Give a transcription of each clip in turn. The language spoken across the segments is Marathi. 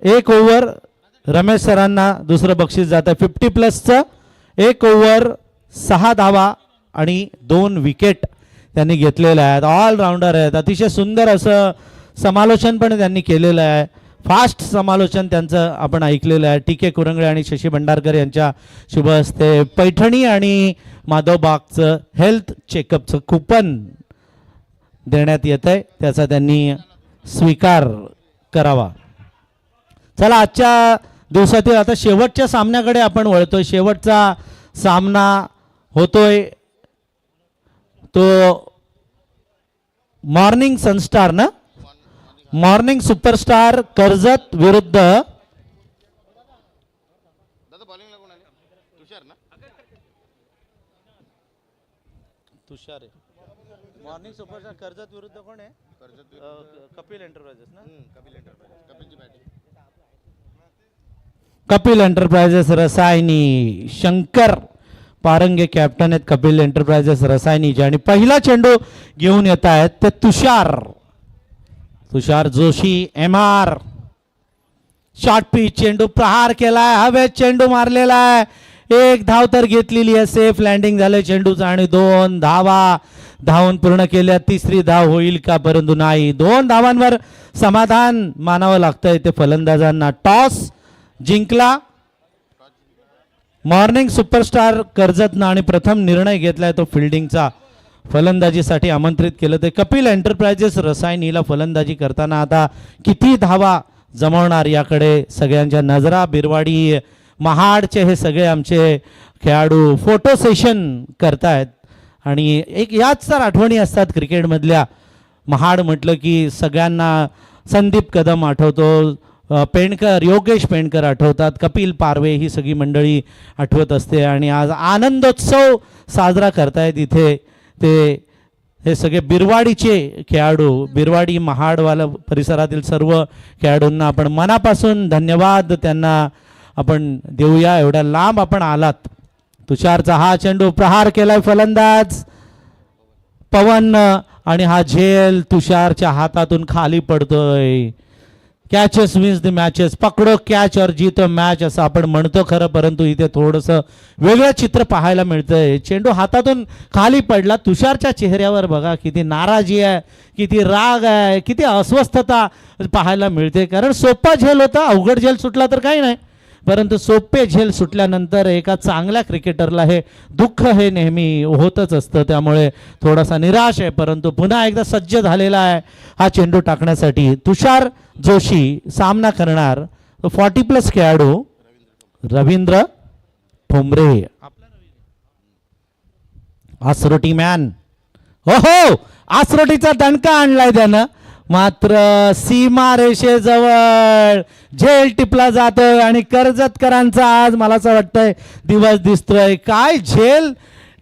एक ओव्हर रमेश सरांना दुसरं बक्षीस जात आहे 50+चं. एक ओव्हर 6 धावा आणि 2 विकेट त्यांनी घेतलेल्या आहेत. ऑलराऊंडर आहेत. अतिशय सुंदर असं समालोचन पण त्यांनी केलेलं आहे. फास्ट समालोचन त्यांचं आपण ऐकलेलं आहे. टी के कुरंगळे आणि शशी भंडारकर यांच्या शुभ हस्ते पैठणी आणि माधवबागचं हेल्थ चेकअपचं कुपन देण्यात येत आहे. त्याचा त्यांनी स्वीकार करावा. चला आजच्या दिवसातील आता शेवटच्या सामन्याकडे आपण वळतोय. शेवटचा सामना होतोय तो मॉर्निंग सनस्टार ना, मॉर्निंग सुपरस्टार कर्जत विरुद्ध तुषार आहे. मॉर्निंग सुपरस्टार कर्जत विरुद्ध कोण आहे? कपिल एंटरप्राइजेस ना. कपिल एंटरप्राइजेस रसायनी. शंकर पारंगे कॅप्टन आहेत कपिल एंटरप्राइजेस रसायनीचे. आणि पहिला चेंडू घेऊन येत आहेत ते Tushar Joshi MR. Short pitch चेंडू प्रहार केलाय. हवेत चेंडू मारलेला आहे. एक धाव तर घेतलेली आहे. सेफ लँडिंग झालं चेंडूचं आणि 2 धावा धावून पूर्ण केल्या. तिसरी धाव होईल का? परंतु नाही. 2 धावांवर समाधान मानावं लागतंय ते फलंदाजांना. टॉस जिंकला मॉर्निंग सुपरस्टार कर्जतनं आणि प्रथम निर्णय घेतलाय तो फिल्डिंगचा. फलंदाजीसाठी आमंत्रित केलं ते कपिल एंटरप्राइजेस रसायनीला फलंदाजी करताना आता किती धावा जमवणार याकडे सगळ्यांच्या नजरा. बिरवाडी महाडचे हे सगळे आमचे खेळाडू फोटो सेशन करतायत. आणि एक याच तर आठवणी असतात क्रिकेटमधल्या. महाड म्हटलं की सगळ्यांना संदीप कदम आठवतो, पेंडकर योगेश पेंडकर आठवतात, कपिल पारवे ही सगळी मंडळी आठवत असते. आणि आज आनंदोत्सव साजरा करतायत इथे ते हे सगळे बिरवाडीचे खेळाडू. बिरवाडी महाडवाला परिसरातील सर्व खेळाडूंना आपण मनापासून धन्यवाद त्यांना आपण देऊया. एवढ्या लांब आपण आलात. तुषारचा हा चेंडू प्रहार केलाय फलंदाज पवन आणि हा झेल तुषारच्या हातातून खाली पडतोय. Catches wins the matches. पकडो कॅच और जीतो मॅच असं आपण म्हणतो खरं, परंतु इथे थोडंसं वेगळं चित्र पाहायला मिळतंय. चेंडू हातातून खाली पडला. तुषारच्या चेहऱ्यावर बघा किती नाराजी आहे, किती राग आहे, किती अस्वस्थता पाहायला मिळते. कारण सोपा झेल होता, अवघड झेल सुटला तर काही नाही, परंतु सोपे झेल सुटल्यानंतर एका चांगल्या क्रिकेटरला हे दुःख हे नेहमी होतच असतं. त्यामुळे थोडासा निराश आहे, परंतु पुन्हा एकदा सज्ज झालेला आहे हा चेंडू टाकण्यासाठी. तुषार जोशी सामना करणार 40+ खेळाडू रवींद्र ठोंबरे. आसरोटी मॅन. हो आसरोटीचा दणका आणलाय त्यानं, मात्र सीमा रेषेजवळ झेल टिपला जातोय आणि कर्जतकरांचा आज मला असं वाटतंय दिवस दिसतोय. काय झेल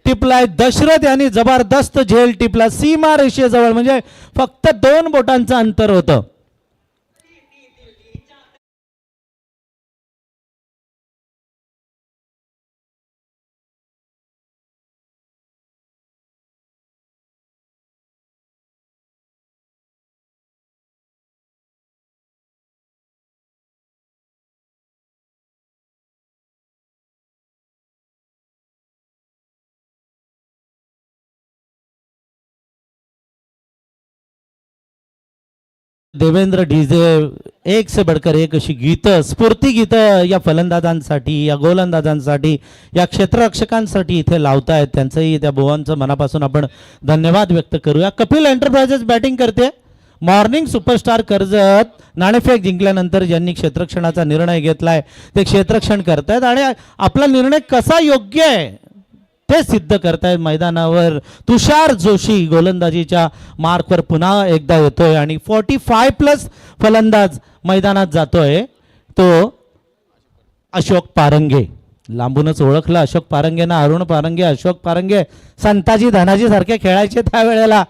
टिपलाय दशरथ यांनी, जबरदस्त झेल टिपला सीमा रेषेजवळ. म्हणजे फक्त 2 बोटांचं अंतर होतं. देवेंद्र डीजे एक से बढ़कर एक अशी गीतं, स्फूर्ती गीतं या फलंदाजांसाठी, या गोलंदाजांसाठी, या क्षेत्ररक्षकांसाठी इथे लावतायत. त्यांचंही त्या भुवनचं मनापासून आपण धन्यवाद व्यक्त करूया. कपिल एंटरप्राइजेस बॅटिंग करते. मॉर्निंग सुपरस्टार कर्जत नाणेफेक जिंकल्यानंतर ज्यांनी क्षेत्ररक्षणाचा निर्णय घेतलाय ते क्षेत्ररक्षण करतायत आणि आपला निर्णय कसा योग्य आहे ते सिद्ध करतायत मैदानावर. तुषार जोशी गोलंदाजीच्या मार्कवर पुन्हा एकदा येतोय आणि 45+ फलंदाज मैदानात जातोय तो अशोक पारंगे. लांबूनच ओळखलं अशोक पारंगे ना, अरुण पारंगे, अशोक पारंगे संताजी धनाजी सारखे खेळायचे त्यावेळेला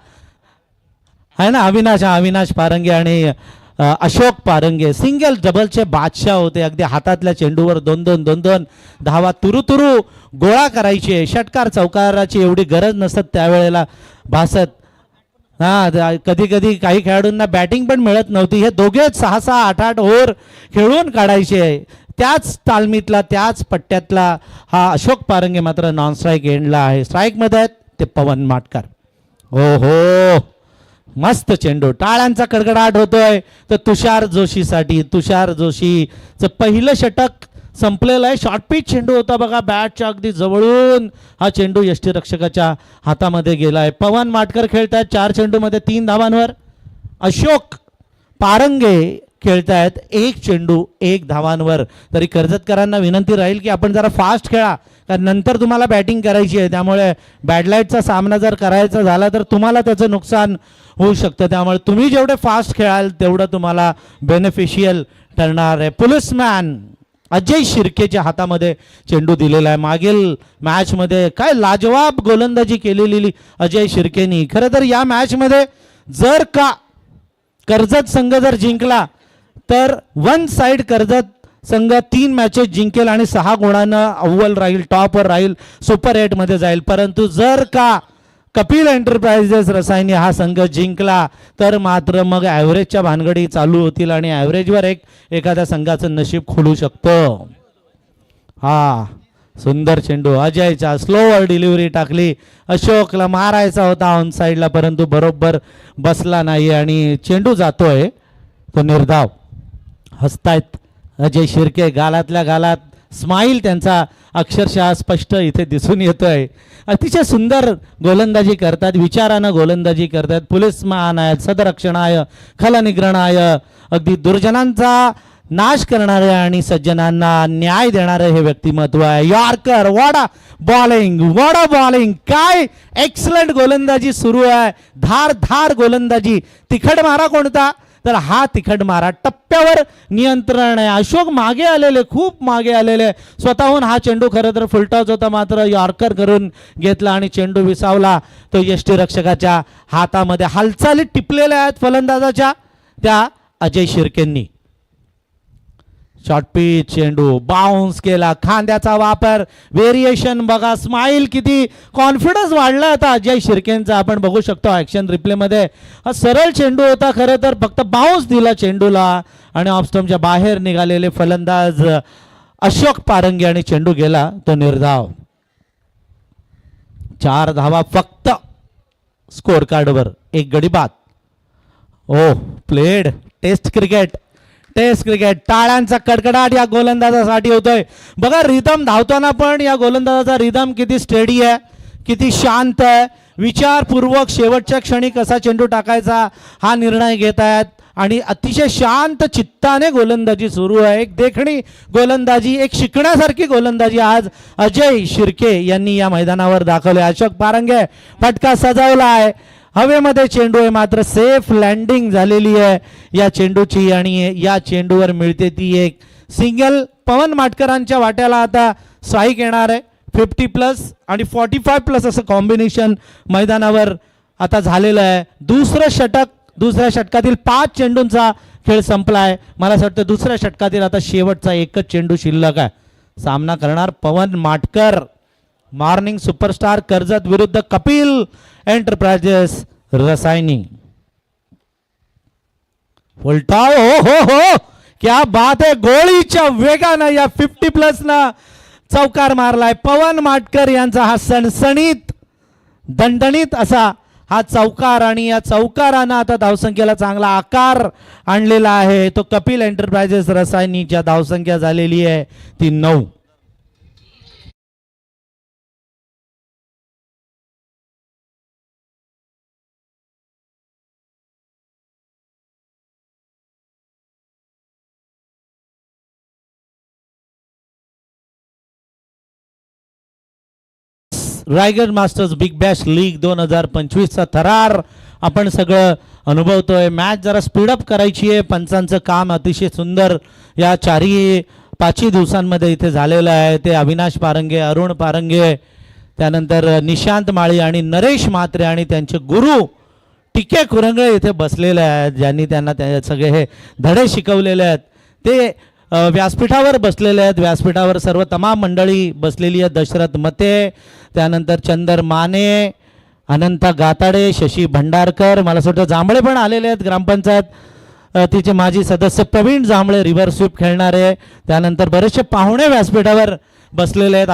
आहे ना. अविनाश पारंगे आणि अशोक पारंगे सिंगल डबलचे बादशाह होते. अगदी हातातल्या चेंडूवर 2-2 धावा तुरुतुरु गोळा करायचे. षटकार चौकाराची एवढी गरज नसत त्यावेळेला भासत. कधी कधी काही खेळाडूंना बॅटिंग पण मिळत नव्हती. हे दोघेच 6-6, 8-8 ओव्हर खेळून काढायचे. त्याच तालमीतला त्याच पट्ट्यातला हा अशोक पारंगे मात्र नॉन स्ट्राईक एंडला आहे. स्ट्राईकमध्ये आहेत ते पवन माटकर. हो हो, मस्त चेंडू, टाळ्यांचा कडकडाट होतोय. तर तुषार जोशीसाठी, तुषार जोशीचं पहिलं षटक संपलेलं आहे. शॉर्ट पिच चेंडू होता बघा, बॅटच्या अगदी जवळून हा चेंडू यष्टीरक्षकाच्या हातामध्ये गेलाय. पवन माटकर खेळतायत 4 चेंडूमध्ये 3 धावांवर. अशोक पारंगे खेळतायत 1 चेंडू 1 धावांवर. तरी कर्जतकरांना विनंती राहील की आपण जरा फास्ट खेळा, कारण नंतर तुम्हाला बॅटिंग करायची आहे. त्यामुळे बॅडलाईटचा सामना जर करायचा झाला तर तुम्हाला त्याचं नुकसान होऊ शकतं. त्यामुळे तुम्ही जेवढे फास्ट खेळाल तेवढं तुम्हाला बेनिफिशियल ठरणार आहे. पुलिसमॅन अजय शिर्केच्या हातामध्ये चेंडू दिलेला आहे. मागील मॅचमध्ये काय लाजवाब गोलंदाजी केलेली अजय शिर्केनी. खरं तर या मॅचमध्ये जर का कर्जत संघ जर जिंकला तर वन साइड कर्जत संघ 3 मॅचेस जिंकेल आणि 6 गुणांनं अव्वल राहील, टॉपवर राहील, सुपर 8 मध्ये जाईल. परंतु जर का कपिल एंटरप्राइजेस रसायनी हा संघ जिंकला तर मात्र मग ॲव्हरेजच्या भानगडी चालू होतील आणि ॲव्हरेजवर एखाद्या संघाचं नशीब खुलू शकतं. हा सुंदर चेंडू, अजयच्या स्लोवर डिलिव्हरी टाकली. अशोकला मारायचा होता ऑन साईडला, परंतु बरोबर बसला नाही आणि चेंडू जातोय तो निर्धाव. हसतायत अजय शिर्के, गालातल्या गालात स्माईल त्यांचा अक्षरशः स्पष्ट इथे दिसून येतोय. अतिशय सुंदर गोलंदाजी करतात, विचारानं गोलंदाजी करतात. पुलिसमॅन आहेत, सदरक्षणाय खलनिग्रहणाय, अगदी दुर्जनांचा नाश करणारे आणि सज्जनांना न्याय देणारे हे व्यक्तिमत्व आहे. यॉर्कर, वॉडा बॉलिंग, काय एक्सलंट गोलंदाजी सुरू आहे. धार गोलंदाजी. तिखट मारा कोणता, तर हा तिखट मारा. टप्प्यावर नियंत्रण आहे. अशोक मागे आलेले, खूप मागे आलेले. स्वतःहून हा चेंडू खरं तर फुलटॉस होता, मात्र यॉर्कर करून घेतला आणि चेंडू विसावला. तो यष्टीरक्षकाच्या हातामध्ये. हालचाली टिपलेल्या आहेत फलंदाजाच्या त्या अजय शिर्केंनी. शॉर्ट पिच चेंडू बाउन्स केला, खांद्याचा वापर, व्हेरिएशन बघा. स्माईल, किती कॉन्फिडन्स वाढला आता अजय शिर्केंचा. आपण बघू शकतो ॲक्शन रिप्लेमध्ये. हा सरळ चेंडू होता, खरं तर फक्त बाउन्स दिला चेंडूला आणि ऑफस्टंपच्या बाहेर निघालेले फलंदाज अशोक पारंगे आणि चेंडू गेला तो निर्धाव. 4 धावा फक्त स्कोर कार्डवर, 1 गडी बाद. ओ प्लेड टेस्ट क्रिकेट. टाळ्यांचा कडकडाट या गोलंदाजासाठी होतोय बघा. रिदम धावताना पण या गोलंदाजाचा रिदम किती स्टेडी आहे, किती शांत आहे. विचारपूर्वक शेवटच्या क्षणी कसा चेंडू टाकायचा हा निर्णय घेत आहेत आणि अतिशय शांत चित्ताने गोलंदाजी सुरू आहे. एक देखणी गोलंदाजी, एक शिकण्यासारखी गोलंदाजी आज अजय शिर्के यांनी या मैदानावर दाखवले. अशोक पारंगे फटका सजवला आहे. हवेमध्ये चेंडू आहे, मात्र सेफ लँडिंग झालेली आहे या चेंडूची आणि या चेंडूवर मिळते ती एक सिंगल. पवन माटकरांच्या वाट्याला आता स्ट्राईक येणार आहे. 50+ आणि 45+ असं कॉम्बिनेशन मैदानावर आता झालेलं आहे. दुसऱ्या षटकातील 5 चेंडूंचा खेळ संपला आहे. मला असं वाटतं दुसऱ्या षटकातील आता शेवटचा एकच चेंडू शिल्लक आहे. सामना करणार पवन माटकर, मॉर्निंग सुपरस्टार कर्जत विरुद्ध कपिल एंटरप्राइजेस रसायनी. फुलटॉस, हो क्या बात आहे. गोळीच्या वेगानं या 50+ ना चौकार मारलाय पवन माटकर यांचा. हा सणसणीत दणदणीत असा हा चौकार आणि या चौकारानं आता धावसंख्येला चांगला आकार आणलेला आहे. तो कपिल एंटरप्राइजेस रसायनीच्या धावसंख्या झालेली आहे ती 9. Raigad masters big bash league 2025चा थरार आपण सगळं अनुभवतोय. मॅच जरा स्पीडअप करायची आहे. पंचांचं काम अतिशय सुंदर या 4-5 दिवसांमध्ये इथे झालेलं आहे. ते अविनाश पारंगे, अरुण पारंगे, त्यानंतर निशांत माळी आणि नरेश म्हात्रे आणि त्यांचे गुरु टिके कुरंगळे इथे बसलेले आहेत, ज्यांनी त्यांना सगळे हे धडे शिकवलेले आहेत. ते व्यासपीठावर बसलेले आहेत. व्यासपीठावर सर्व तमाम मंडळी बसलेली आहेत. दशरथ मते, त्यानंतर चंदर माने, अनंता गाताडे, शशी भंडारकर, मला असं वाटतं जांभळे पण आलेले आहेत. ग्रामपंचायत तिचे माजी सदस्य प्रवीण जांभळे रिव्हर स्वीप खेळणारे. त्यानंतर बरेचसे पाहुणे व्यासपीठावर बसलेले आहेत.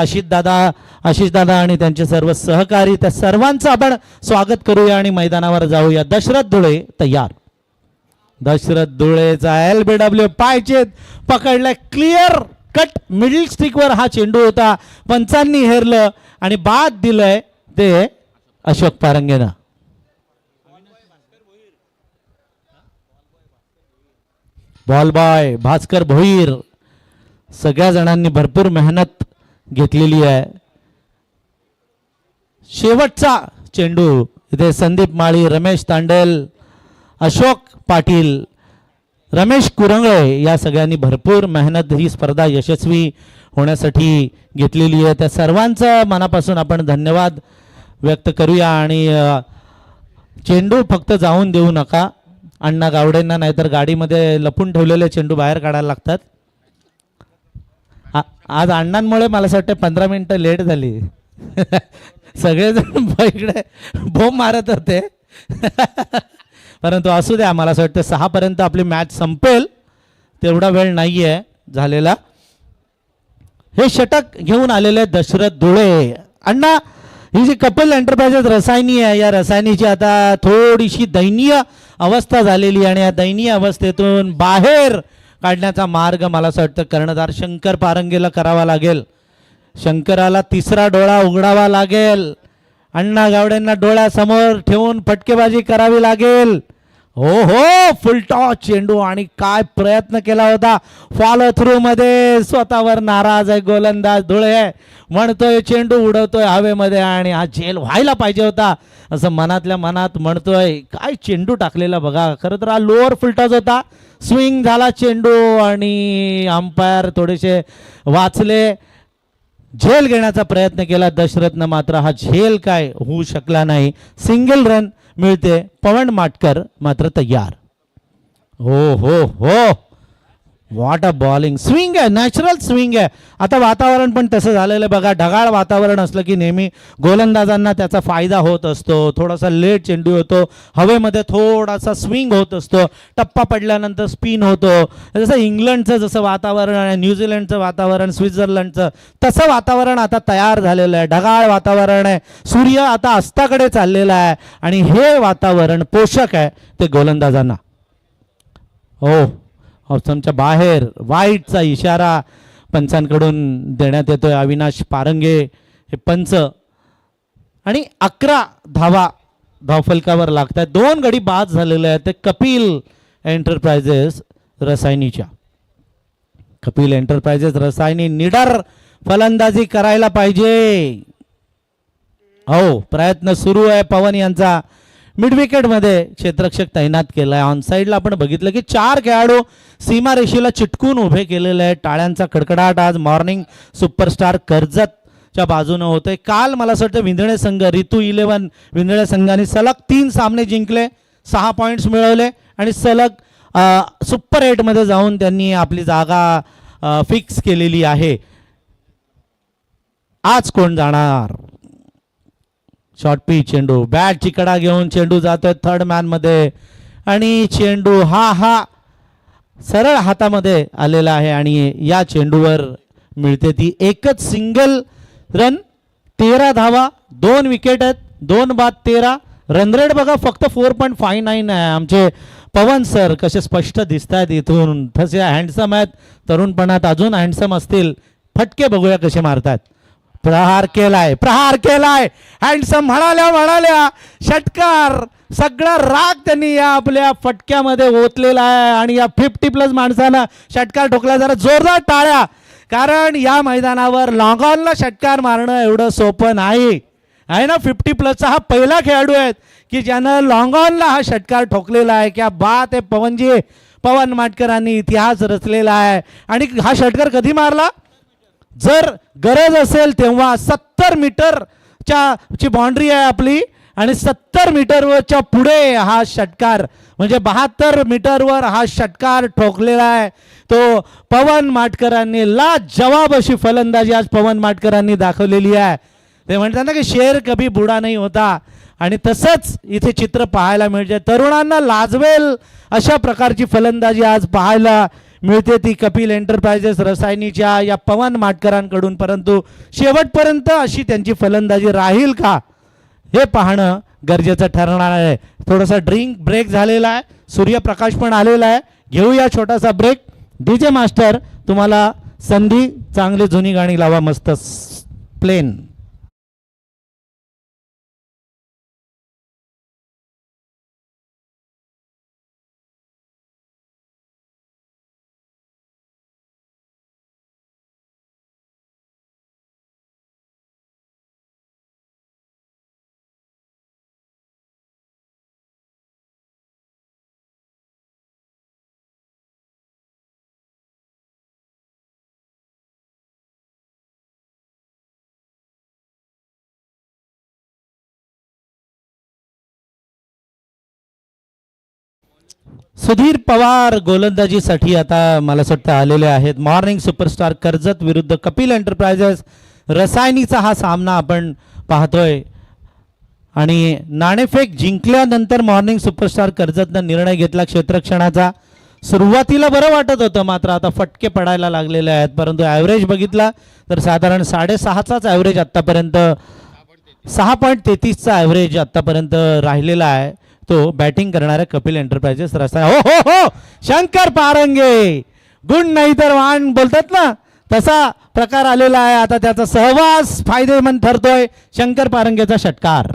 आशिष दादा आणि त्यांचे सर्व सहकारी, त्या सर्वांचं आपण स्वागत करूया आणि मैदानावर जाऊया. दशरथ धुळे तयार. दशरथ धुळेचा LBW पायचेत पकडलाय. क्लिअर कट मिडल स्टिकवर हा चेंडू होता. पंचांनी हेरलं आणि बाद दिलंय ते अशोक पारंगेनं. Ball boy Bhaskar Bhoir. सगळ्या जणांनी भरपूर मेहनत घेतलेली आहे. शेवटचा चेंडू इथे संदीप माळी, रमेश तांडेल, अशोक पाटील, रमेश कुरंगळे या सगळ्यांनी भरपूर मेहनत ही स्पर्धा यशस्वी होण्यासाठी घेतलेली आहे. त्या सर्वांचं मनापासून आपण धन्यवाद व्यक्त करूया. आणि चेंडू फक्त जाऊन देऊ नका अण्णा गावडेंना, नाहीतर गाडीमध्ये लपून ठेवलेले चेंडू बाहेर काढायला लागतात. आज अण्णांमुळे मला असं वाटतं 15 मिनिटं लेट झाली. सगळेजण इकडे बोंब मारत होते. परंतु असू द्या, मला असं वाटतं 6 पर्यंत आपली मॅच संपेल, तेवढा वेळ नाही आहे झालेला. हे षटक घेऊन आलेले दशरथ धुळे. अण्णा, ही जी कपिल एंटरप्राइजेस रसायनी आहे, या रसायनीची आता थोडीशी दयनीय अवस्था झालेली आणि या दयनीय अवस्थेतून बाहेर काढण्याचा मार्ग मला असं वाटतं कर्णधार शंकर पारंगेला करावा लागेल. शंकराला तिसरा डोळा उघडावा लागेल. अण्णा गावडेंना डोळ्यासमोर ठेवून फटकेबाजी करावी लागेल. हो हो, फुलटॉस चेंडू आणि काय प्रयत्न केला होता फॉलो थ्रू मध्ये. स्वतःवर नाराज आहे गोलंदाज धुळे. म्हणतोय चेंडू उडवतोय हवेमध्ये आणि हा झेल व्हायला पाहिजे होता असं मनातल्या मनात म्हणतोय. काय चेंडू टाकलेला बघा. खरं तर हा लोअर फुलटॉस होता. स्विंग झाला चेंडू आणि अंपायर थोडेसे वाचले. झेल घेण्याचा प्रयत्न केला दशरथनं, मात्र हा झेल काय होऊ शकला नाही. सिंगल रन मिळते. पवन माटकर मात्र तयार. हो हो हो, व्हॉट अ बॉलिंग. स्विंग आहे, नॅचरल स्विंग आहे. आता वातावरण पण तसं झालेलं आहे बघा. ढगाळ वातावरण असलं की नेहमी गोलंदाजांना त्याचा फायदा होत असतो. थोडासा लेट चेंडू होतो, हवेमध्ये थोडासा स्विंग होत असतो, टप्पा पडल्यानंतर स्पिन होतो. जसं इंग्लंडचं जसं वातावरण आहे, न्यूझीलंडचं वातावरण, स्वित्झर्लंडचं तसं वातावरण आता तयार झालेलं आहे. ढगाळ वातावरण आहे. सूर्य आता अस्ताकडे चाललेला आहे आणि हे वातावरण पोषक आहे ते गोलंदाजांना. हो, ऑप्शनच्या बाहेर वाईटचा इशारा पंचांकडून देण्यात येतोय. अविनाश पारंगे हे पंच आणि 11 धावा धावफलकावर लागतात. 2 गडी बाद झालेले आहेत ते कपिल एंटरप्राइजेस रसायनीच्या. कपिल एंटरप्राइजेस रसायनी निडर फलंदाजी करायला पाहिजे. हो, प्रयत्न सुरू आहे पवन यांचा. मिड विकेटमध्ये क्षेत्ररक्षक तैनात केला आहे. ऑन साईडला आपण बघितलं की 4 खेळाडू सीमारेषेला चिटकून उभे केलेले आहेत. टाळ्यांचा कडकडाट आज मॉर्निंग सुपरस्टार कर्जतच्या बाजूने होतोय. काल मला असं वाटतं विंधळे संघ, ऋतू 11 विंधळे संघाने सलग 3 सामने जिंकले, 6 पॉईंट्स मिळवले आणि सलग सुपर 8मध्ये जाऊन त्यांनी आपली जागा फिक्स केलेली आहे. आज कोण जाणार? शॉर्ट पिच चेंडू, बॅटची कडा घेऊन चेंडू जातोय थर्ड मॅन मध्ये आणि चेंडू हा सरळ हातामध्ये आलेला आहे आणि या चेंडूवर मिळते ती एकच सिंगल रन. 13 धावा, 2 विकेट आहेत, 2 बाद 13. रन रेट बघा फक्त 4.59 आहे. आमचे पवन सर कसे स्पष्ट दिसत आहेत इथून, तसे हँडसम आहेत. तरुणपणात अजून हँडसम असतील. फटके बघूया कसे मारतात. प्रहार केलाय हँडसम म्हणाल्या षटकार. सगळा राग त्यांनी या आपल्या फटक्यामध्ये ओतलेला आहे आणि या 50+ माणसानं षटकार ठोकला. जरा जोरदार टाळ्या, कारण या मैदानावर लॉंग ऑनला षटकार मारणं एवढं सोपं नाही आहे ना. 50+चा हा पहिला खेळाडू आहे की ज्यानं लॉंग ऑनला हा षटकार ठोकलेला आहे. क्या बात आहे पवनजी. पवन माटकरांनी इतिहास रचलेला आहे. आणि हा षटकार कधी मारला? जर गरज असेल तेव्हा. 70 मीटरची बाउंड्री आहे आपली आणि 70 मीटरवरच्या पुढे हा षटकार, म्हणजे 72 मीटरवर हा षटकार ठोकलेला आहे तो पवन माटकरांनी. लाजवाब अशी फलंदाजी आज पवन माटकरांनी दाखवलेली आहे. ते म्हणतात ना की शेर कभी बुडा नाही होता. आणि तसंच इथे चित्र पाहायला मिळते. तरुणांना लाजवेल अशा प्रकारची फलंदाजी आज पाहायला मिळते ती कपिल एंटरप्राइजेस रसायनीच्या या पवन माटकरांकडून. परंतु शेवटपर्यंत अशी त्यांची फलंदाजी राहील का हे पाहणं गरजेचं ठरणार आहे. थोडासा ड्रिंक ब्रेक झालेला आहे, सूर्यप्रकाश पण आलेला आहे. घेऊया छोटासा ब्रेक. डीजे मास्टर तुम्हाला संधी, चांगली जुनी गाणी लावा मस्त प्लेन. सुधीर पवार गोलंदाजीसाठी आता मला असं वाटतं आलेले आहेत. मॉर्निंग सुपरस्टार कर्जत विरुद्ध कपिल एंटरप्राइजेस रसायनीचा हा सामना आपण पाहतोय. आणि नाणेफेक जिंकल्यानंतर मॉर्निंग सुपरस्टार कर्जतनं निर्णय घेतला क्षेत्ररक्षणाचा. सुरुवातीला बरं वाटत होतं, मात्र आता फटके पडायला लागलेले आहेत. परंतु ॲव्हरेज बघितला तर साधारण 6.5चाच ॲव्हरेज आत्तापर्यंत, 6.33चा ॲव्हरेज आत्तापर्यंत राहिलेला आहे तो बॅटिंग करणाऱ्या कपिल एंटरप्राइजेस रसायन. हो हो हो, शंकर पारंगे गुण नाही तर वाण बोलतात ना, तसा प्रकार आलेला आहे. आता त्याचा सहवास फायदेमंद ठरतोय. शंकर पारंगेचा षटकार.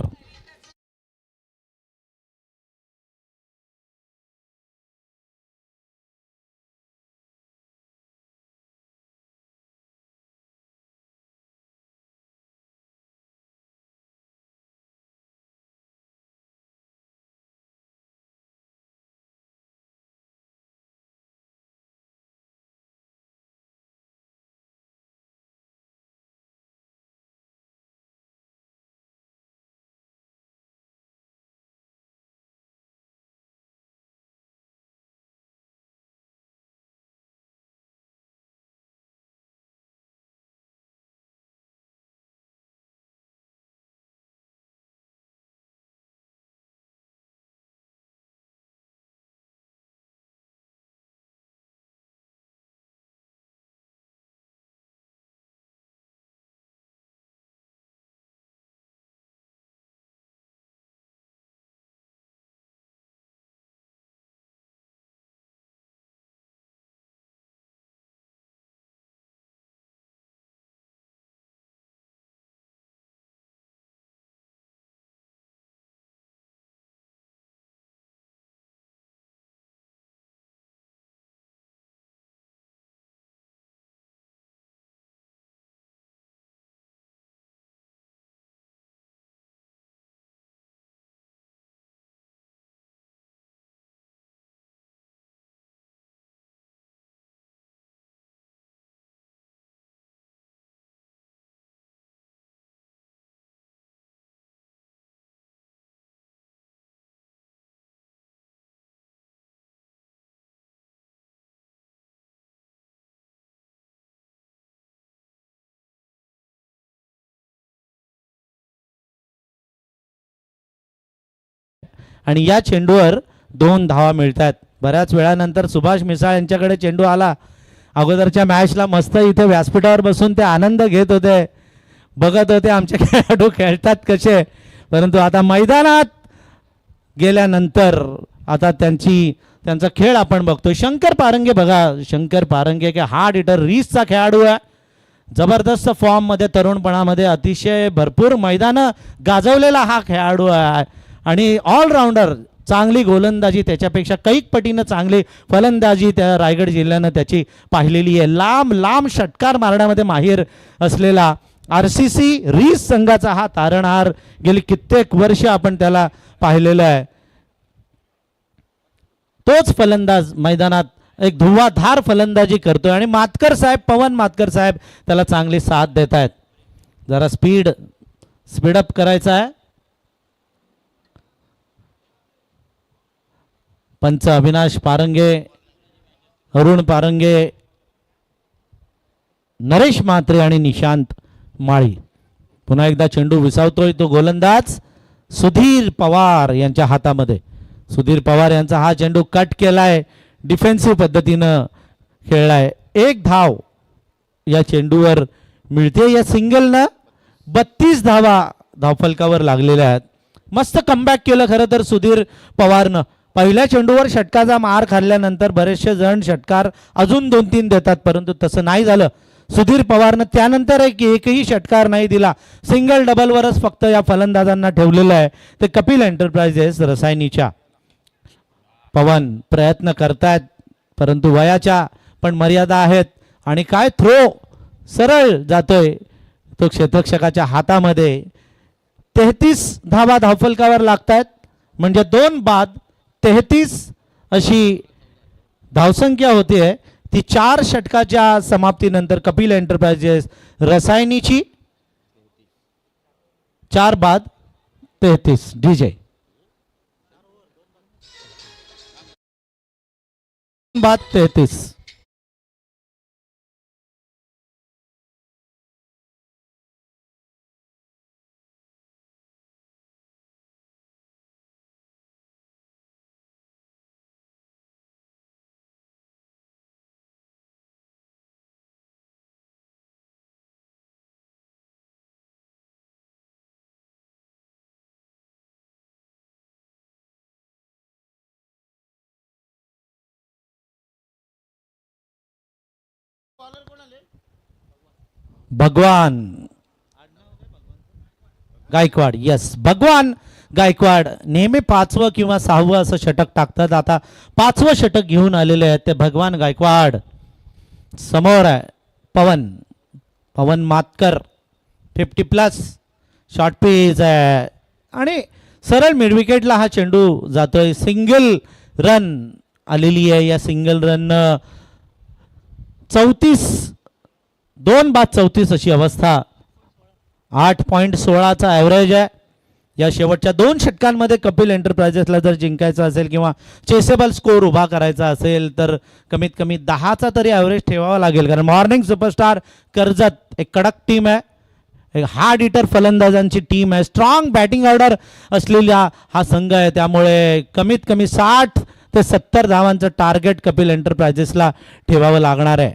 आणि या चेंडूवर 2 धावा मिळतात. बऱ्याच वेळानंतर सुभाष मिसाळ यांच्याकडे चेंडू आला. अगोदरच्या मॅचला मस्त इथे व्यासपीठावर बसून ते आनंद घेत होते, बघत होते आमचे खेळाडू खेळतात कसे. परंतु आता मैदानात गेल्यानंतर आता त्यांचा खेळ आपण बघतोय. शंकर पारंगे बघा, शंकर पारंगे की हार्ड हिटर रीसचा खेळाडू आहे. जबरदस्त फॉर्ममध्ये, तरुणपणामध्ये अतिशय भरपूर मैदानं गाजवलेला हा खेळाडू आहे. आणि ऑलराऊंडर, चांगली गोलंदाजी, त्याच्यापेक्षा कैक पटीनं चांगली फलंदाजी त्या रायगड जिल्ह्यानं त्याची पाहिलेली आहे. लांब लांब षटकार मारण्यामध्ये माहीर असलेला RCC रीस संघाचा हा तारणहार गेली कित्येक वर्ष आपण त्याला पाहिलेलं आहे. तोच फलंदाज मैदानात एक धुव्वाधार फलंदाजी करतोय. आणि मातकर साहेब, पवन मातकर साहेब त्याला चांगली साथ देत आहेत. जरा स्पीडअप करायचा आहे. पंच अविनाश पारंगे, अरुण पारंगे, नरेश म्हात्रे आणि निशांत माळी. पुन्हा एकदा चेंडू विसावतोय तो गोलंदाज सुधीर पवार यांच्या हातामध्ये. सुधीर पवार यांचा हा चेंडू कट केलाय, डिफेन्सिव्ह पद्धतीनं खेळलाय. एक धाव या चेंडूवर मिळते. या सिंगलनं 32 धावा धावफलकावर लागलेल्या आहेत. मस्त कमबॅक केलं खरं तर सुधीर पवारनं. पहिल्या चेंडूवर षटकाचा मार खाल्ल्यानंतर बरेचसे जण षटकार अजून 2-3 देतात, परंतु तसं नाही झालं. सुधीर पवारनं त्यानंतर एकही षटकार नाही दिला. सिंगल डबलवरच फक्त या फलंदाजांना ठेवलेलं आहे. ते कपिल एंटरप्राइजेस रसायनीच्या. पवन प्रयत्न करतायत, परंतु वयाच्या पण मर्यादा आहेत. आणि काय थ्रो सरळ जातोय तो क्षेत्ररक्षकाच्या हातामध्ये. 33 धावा धावफलकावर लागतायत, म्हणजे 2 बाद 33 अशी धावसंख्या होतीये. ती 4 षटकाच्या समाप्तीनंतर कपिल एंटरप्राइजेस रसायनीची 4 बाद 33. डीजे बाद 33. भगवान गायकवाड. यस, भगवान गायकवाड नेहमी 5वं किंवा 6वं असं षटक टाकतात. आता 5वं षटक घेऊन आलेले आहेत ते भगवान गायकवाड. समोर आहे पवन मातकर. 50+ शॉर्ट पिच आहे आणि सरळ मिडविकेटला हा चेंडू जातोय. सिंगल रन आलेली आहे. या सिंगल रन 2 बाद 34 अशी अवस्था. 8.16चा ॲव्हरेज आहे. या शेवटच्या 2 षटकांमध्ये कपिल एंटरप्राइजेसला जर जिंकायचं असेल किंवा चेसेबल स्कोर उभा करायचा असेल तर कमीत कमी 10चा तरी ॲव्हरेज ठेवावा लागेल. कारण मॉर्निंग सुपरस्टार कर्जत एक कडक टीम आहे, एक हार्ड हिटर फलंदाजांची टीम आहे, स्ट्रॉंग बॅटिंग ऑर्डर असलेला हा संघ आहे. त्यामुळे कमीत कमी 60 ते 70 धावांचं टार्गेट कपिल एंटरप्राइजेसला ठेवावं लागणार आहे.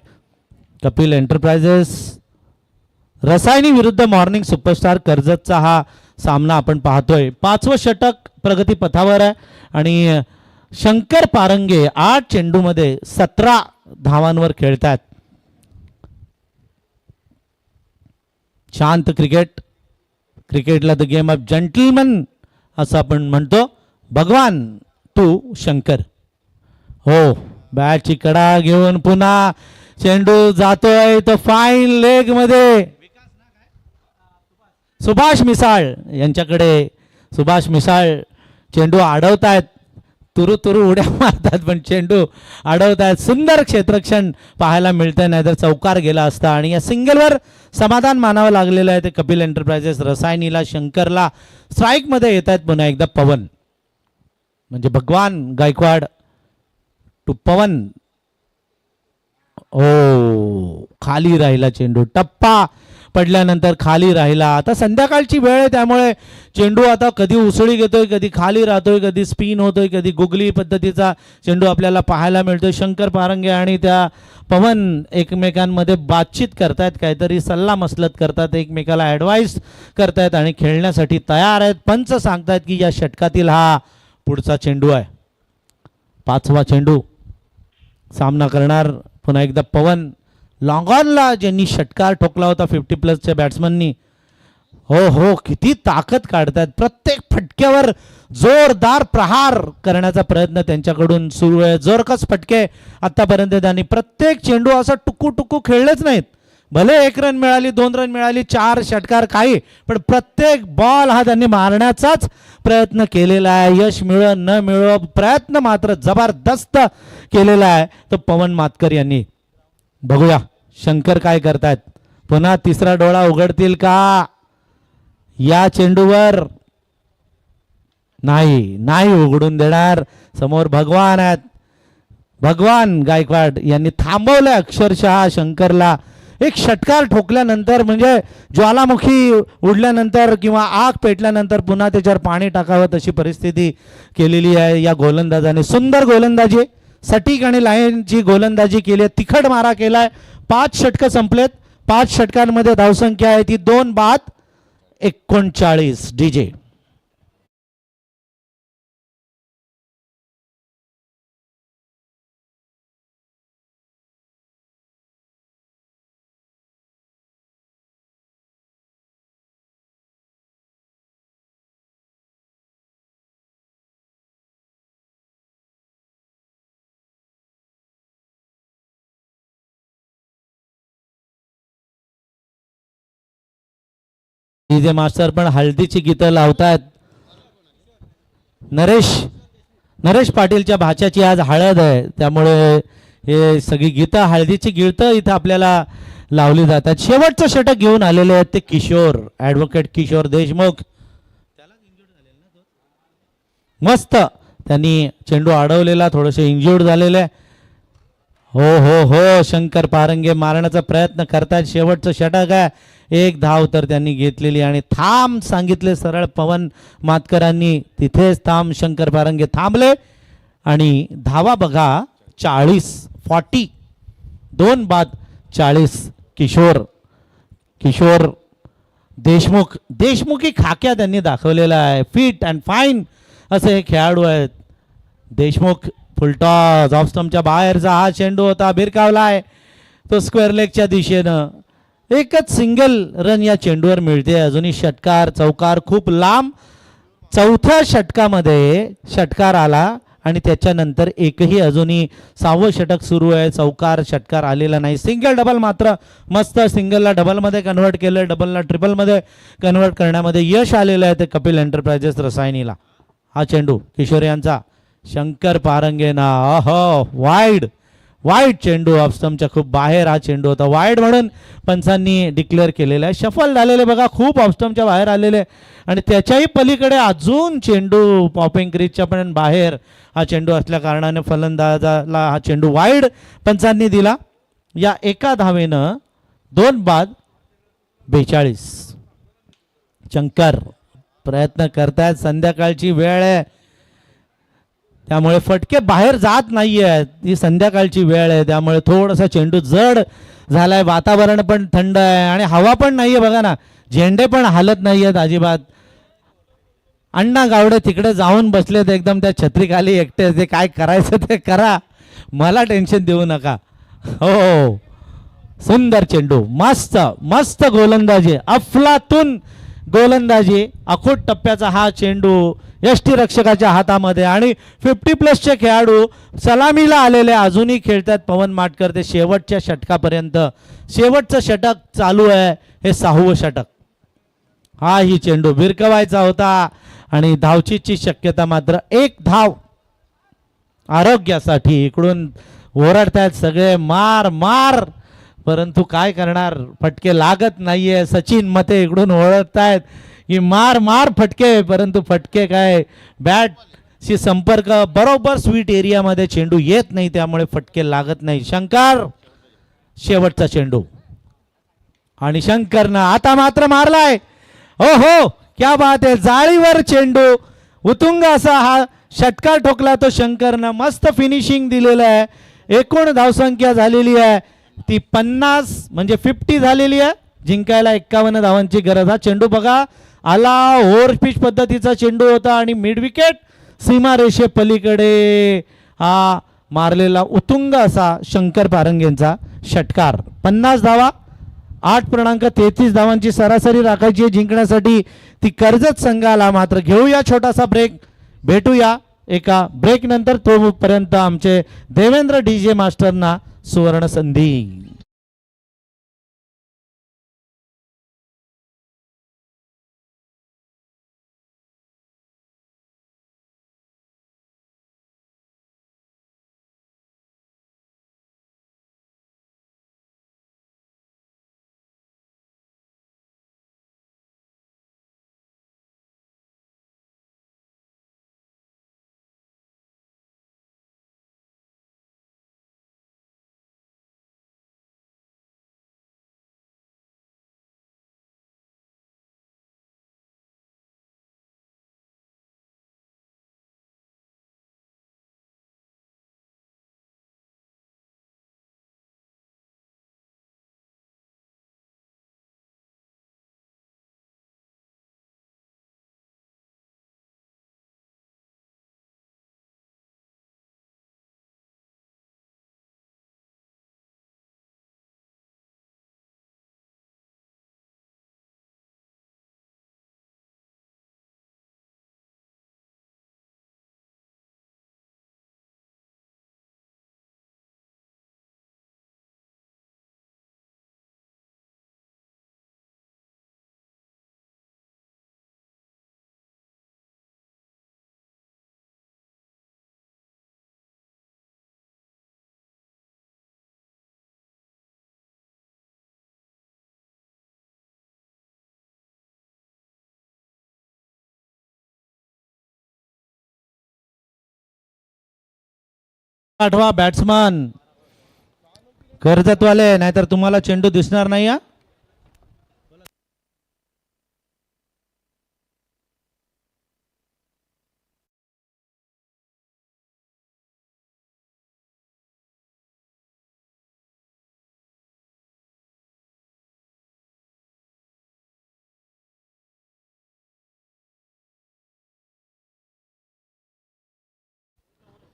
कपिल एंटरप्राइजेस रसायनी विरुद्ध मॉर्निंग सुपरस्टार कर्जतचा हा सामना आपण पाहतोय. 5वं षटक प्रगती पथावर आहे आणि शंकर पारंगे 8 चेंडूमध्ये 17 धावांवर खेळतात. शांत क्रिकेटला द गेम ऑफ जंटलमन असं आपण म्हणतो. भगवान टू शंकर. हो, बॅटची कडा घेऊन पुन्हा चेंडू जातोय तो फाईन लेग मध्ये. सुभाष मिसाळ यांच्याकडे. सुभाष मिसाळ चेंडू अडवतायत, तुरु उड्या मारतात पण चेंडू अडवतायत. सुंदर क्षेत्ररक्षण पाहायला मिळतंय, नाहीतर चौकार गेला असता. आणि या सिंगलवर समाधान मानावं लागलेलं आहे ते कपिल एंटरप्राइजेस रसायनीला. शंकरला स्ट्राईकमध्ये येत आहेत पुन्हा एकदा पवन. म्हणजे भगवान गायकवाड टू पवन. ओ, खाली राहिला चेंडू. टप्पा पडल्यानंतर खाली राहिला. आता संध्याकाळची वेळ आहे त्यामुळे चेंडू आता कधी उसळी घेतोय, कधी खाली राहतोय, कधी स्पिन होतोय, कधी गुगली पद्धतीचा चेंडू आपल्याला पाहायला मिळतोय. शंकर पारंगे आणि त्या पवन एकमेकांमध्ये बातचीत करतायत, काहीतरी सल्ला मसलत करतात, एकमेकाला ॲडवाईस करतायत आणि खेळण्यासाठी तयार आहेत. पंच सांगतायत की या षटकातील हा पुढचा चेंडू आहे. 5वा चेंडू सामना करणार पुन्हा एकदा पवन. लॉंगॉनला ज्यांनी षटकार ठोकला होता 50+ बॅट्समननी, हो किती ताकद काढतात. प्रत्येक फटक्यावर जोरदार प्रहार करण्याचा प्रयत्न त्यांच्याकडून सुरू आहे. जोरकस फटके आतापर्यंत त्यांनी. प्रत्येक चेंडू असा टुकू खेळलेच नाहीत. भले 1 रन मिळाली, 2 रन मिळाली, 4 षटकार काही, पण प्रत्येक बॉल हा त्यांनी मारण्याचाच प्रयत्न केलेला आहे. यश मिळो न मिळो, प्रयत्न मात्र जबरदस्त केलेला आहे तो पवन मातकर यांनी. बघूया शंकर काय करतायत. पुन्हा 3रा डोळा उघडतील का या चेंडूवर? नाही उघडून देणार. समोर भगवान आहेत. भगवान गायकवाड यांनी थांबवलं अक्षरशः शंकरला एक षटकार ठोकल्यानंतर म्हणजे ज्वालामुखी उडल्यानंतर किंवा आग पेटल्यानंतर पुन्हा त्याच्यावर पाणी टाकावं तशी परिस्थिती केलेली आहे या गोलंदाजाने. सुंदर गोलंदाजी, सटीक आणि लाईनची गोलंदाजी केली आहे, तिखट मारा केलाय. 5 षटकं संपलेत. 5 षटकांमध्ये धावसंख्या आहे ती 2 बाद 39. डीजे डीजे मास्टर पण हळदीची गीतं लावतात. नरेश नरेश पाटीलच्या भाच्याची आज हळद आहे, त्यामुळे हे सगळी गीतं, हळदीची गीतं इथं आपल्याला लावली जातात. शेवटचं षटक घेऊन आलेले आहेत ते किशोर, ॲडव्होकेट किशोर देशमुख. मस्त त्यांनी चेंडू अडवलेला, थोडेसे इंज्युर्ड झालेले. हो हो हो, शंकर पारंगे मारण्याचा प्रयत्न करतात. शेवटचं षटक आहे, 1 धाव तर त्यांनी घेतलेली आणि थांब सांगितले सरळ पवन मातकरांनी, तिथेच थांब. शंकर पारंगे थांबले आणि धावा बघा 40. 2 बाद 40. किशोर देशमुखी खाक्या त्यांनी दाखवलेला आहे. फिट अँड फाईन असे हे खेळाडू आहेत. देशमुख फुलटॉस ऑफ स्टंपच्या बाहेरचा हा चेंडू होता, भिरकावलाय तो स्क्वेअर लेगच्या दिशेनं. एकच सिंगल रन या चेंडूवर मिळते. अजूनही षटकार चौकार खूप लांब. 4थ्या षटकामध्ये षटकार आला आणि त्याच्यानंतर एकही अजूनही 6वं षटक सुरू आहे, चौकार षटकार आलेला नाही. सिंगल डबल मात्र मस्त, सिंगलला डबलमध्ये कन्वर्ट केलं, डबलला ट्रिपलमध्ये कन्वर्ट करण्यामध्ये यश आलेलं आहे ते कपिल एंटरप्राइजेस रसायनीला. हा चेंडू किशोर यांचा, शंकर पारंगेना वाईड चेंडू ऑफस्टमच्या खूप बाहेर हा चेंडू होता, वाईड म्हणून पंचांनी डिक्लेअर केलेला आहे. शफल झालेले बघा, खूप ऑफस्टमच्या बाहेर आलेले आणि त्याच्याही पलीकडे अजून चेंडू पॉपिंग क्रीजच्या पण बाहेर हा चेंडू असल्या कारणाने फलंदाजाला हा चेंडू वाईड पंचांनी दिला. या एका धावेनं 2 बाद 42. शंकर प्रयत्न करतायत, संध्याकाळची वेळ आहे त्यामुळे फटके बाहेर जात नाहीये, ही संध्याकाळची वेळ आहे त्यामुळे थोडासा चेंडू जड झालाय. वातावरण पण थंड आहे आणि हवा पण नाहीये बघा ना, झेंडे पण हालत नाहीयेत अजिबात. अण्णा गावडे तिकडे जाऊन बसलेत एकदम त्या छत्रीखाली एकटे, ते काय करायचं ते करा, मला टेन्शन देऊ नका. हो, सुंदर चेंडू, मस्त गोलंदाजी, अफलातून गोलंदाजी. अखूट टप्प्याचा हा चेंडू यष्टीरक्षकाच्या हातामध्ये आणि 50+ खेळाडू सलामीला आलेले अजूनही खेळतात. पवन माटकर ते शेवटच्या षटकापर्यंत, शेवटचं षटक चालू आहे, हे 6वं षटक. हा ही चेंडू भिरकवायचा होता आणि धावचीची शक्यता मात्र 1 धाव आरोग्यासाठी. इकडून ओरडतायत सगळे मार, परंतु काय करणार, फटके लागत नाहीये. सचिन मते इकडून ओरडतायत की मार फटके, परंतु फटके काय, बॅटशी संपर्क बरोबर स्वीट एरियामध्ये चेंडू येत नाही त्यामुळे फटके लागत नाही. शंकर शेवटचा चेंडू आणि शंकरनं आता मात्र मारलाय. हो, क्या बात आहे, जाळीवर चेंडू, उतुंग असा हा षटकार ठोकला तो शंकरनं, मस्त फिनिशिंग दिलेलं आहे. एकूण धावसंख्या झालेली आहे ती 50 म्हणजे 50 झालेली आहे. जिंकायला 51 धावांची गरज. हा चेंडू बघा आला, ओव्हर पिच पद्धतीचा चेंडू होता आणि मिड विकेट सीमारेषे पलीकडे हा मारलेला उतुंग असा शंकर पारंगेंचा षटकार. 50 धावा, 8.33 धावांची सरासरी राखायची जिंकण्यासाठी ती कर्जत संघाला. मात्र घेऊया छोटासा ब्रेक, भेटूया एका ब्रेक नंतर. तोपर्यंत आमचे देवेंद्र डीजे मास्टरना सुवर्ण संधी. आठवा बॅट्समन कर्जतवाले, नाहीतर तुम्हाला चेंडू दिसणार नाही हा.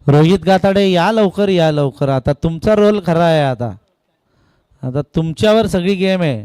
रोहित गाताडे या लवकर, या लवकर. आता तुमचा रोल खरा आहे. आता आता तुमच्यावर सगळी गेम आहे.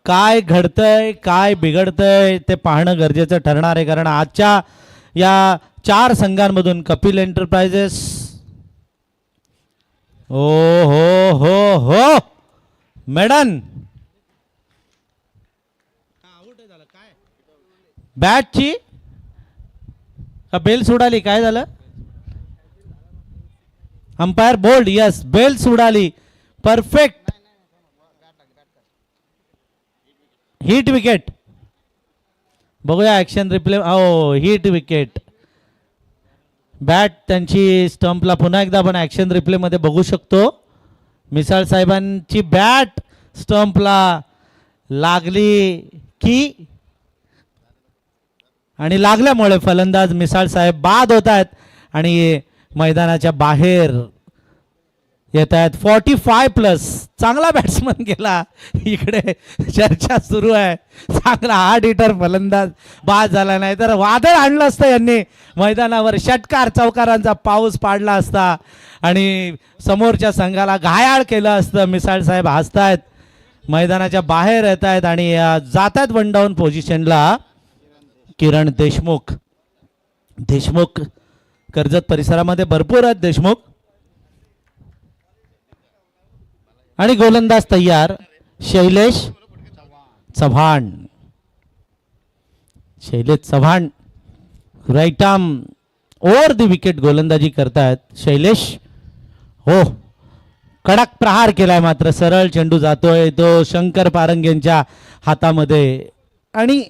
काय घडतंय, काय बिघडतंय ते पाहणं गरजेचं ठरणार आहे. कारण आजच्या या 4 संघांमधून कपिल एंटरप्राइजेस, ओ हो हो हो मॅडम, बॅटची बेल सुडाली, काय झालं? अंपायर बोल्ड, यस, बेल सुडाली, परफेक्ट हिट विकेट. बघूया ऍक्शन रिप्ले. हो, हिट विकेट. बॅट त्यांची स्टंपला पुन्हा एकदा आपण ऍक्शन रिप्ले मध्ये बघू शकतो. मिसाळ साहेबांची बॅट स्टंपला लागली की, आणि लागल्यामुळे फलंदाज मिसाळ साहेब बाद होत आहेत आणि मैदानाच्या बाहेर येत आहेत. 45+. चांगला बॅट्समन गेला. इकडे चर्चा सुरू आहे. चांगला हार्ड हिटर फलंदाज बाद झाला, नाही तर वादळ आणलं असतं यांनी मैदानावर. षटकार चौकारांचा पाऊस पाडला असता आणि समोरच्या संघाला घायाळ केलं असतं. मिसाळ साहेब हसतायत. मैदानाच्या बाहेर येत आहेत आणि जात आहेत वन डाऊन पोझिशनला किरण देशमुख. देशमुख कर्जत परिसरामध्ये भरपूर आहेत देशमुख. आणि गोलंदाज तयार Shailesh Chavan. Shailesh Chavan right arm over the wicket गोलंदाजी करतायत शैलेश. हो कडक प्रहार केलाय मात्र सरळ चेंडू जातोय तो शंकर पारंगेंच्या हातामध्ये आणि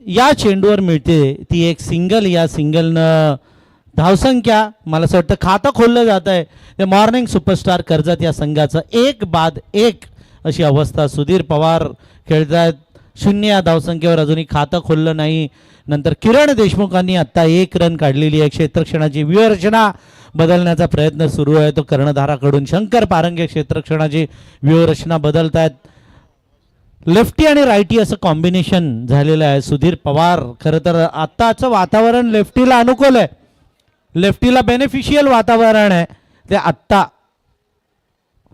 या चेंडूवर मिळते ती एक सिंगल. या सिंगलनं धावसंख्या मला असं वाटतं खातं खोललं जात आहे ते मॉर्निंग सुपरस्टार कर्जत या संघाचं 1-1 अशी अवस्था. सुधीर पवार खेळतायत 0 या धावसंख्येवर अजूनही खातं खोललं नाही. नंतर किरण देशमुखांनी आत्ता 1 रन काढलेली आहे. क्षेत्ररक्षणाची व्यूहरचना बदलण्याचा प्रयत्न सुरू आहे तो कर्णधाराकडून. शंकर पारंगे क्षेत्ररक्षणाची व्यूहरचना बदलतायत. लेफ्टी आणि रायटी असं कॉम्बिनेशन झालेलं आहे. सुधीर पवार खरं तर आत्ताचं वातावरण लेफ्टीला अनुकूल आहे. लेफ्टीला बेनिफिशियल वातावरण आहे ते आत्ता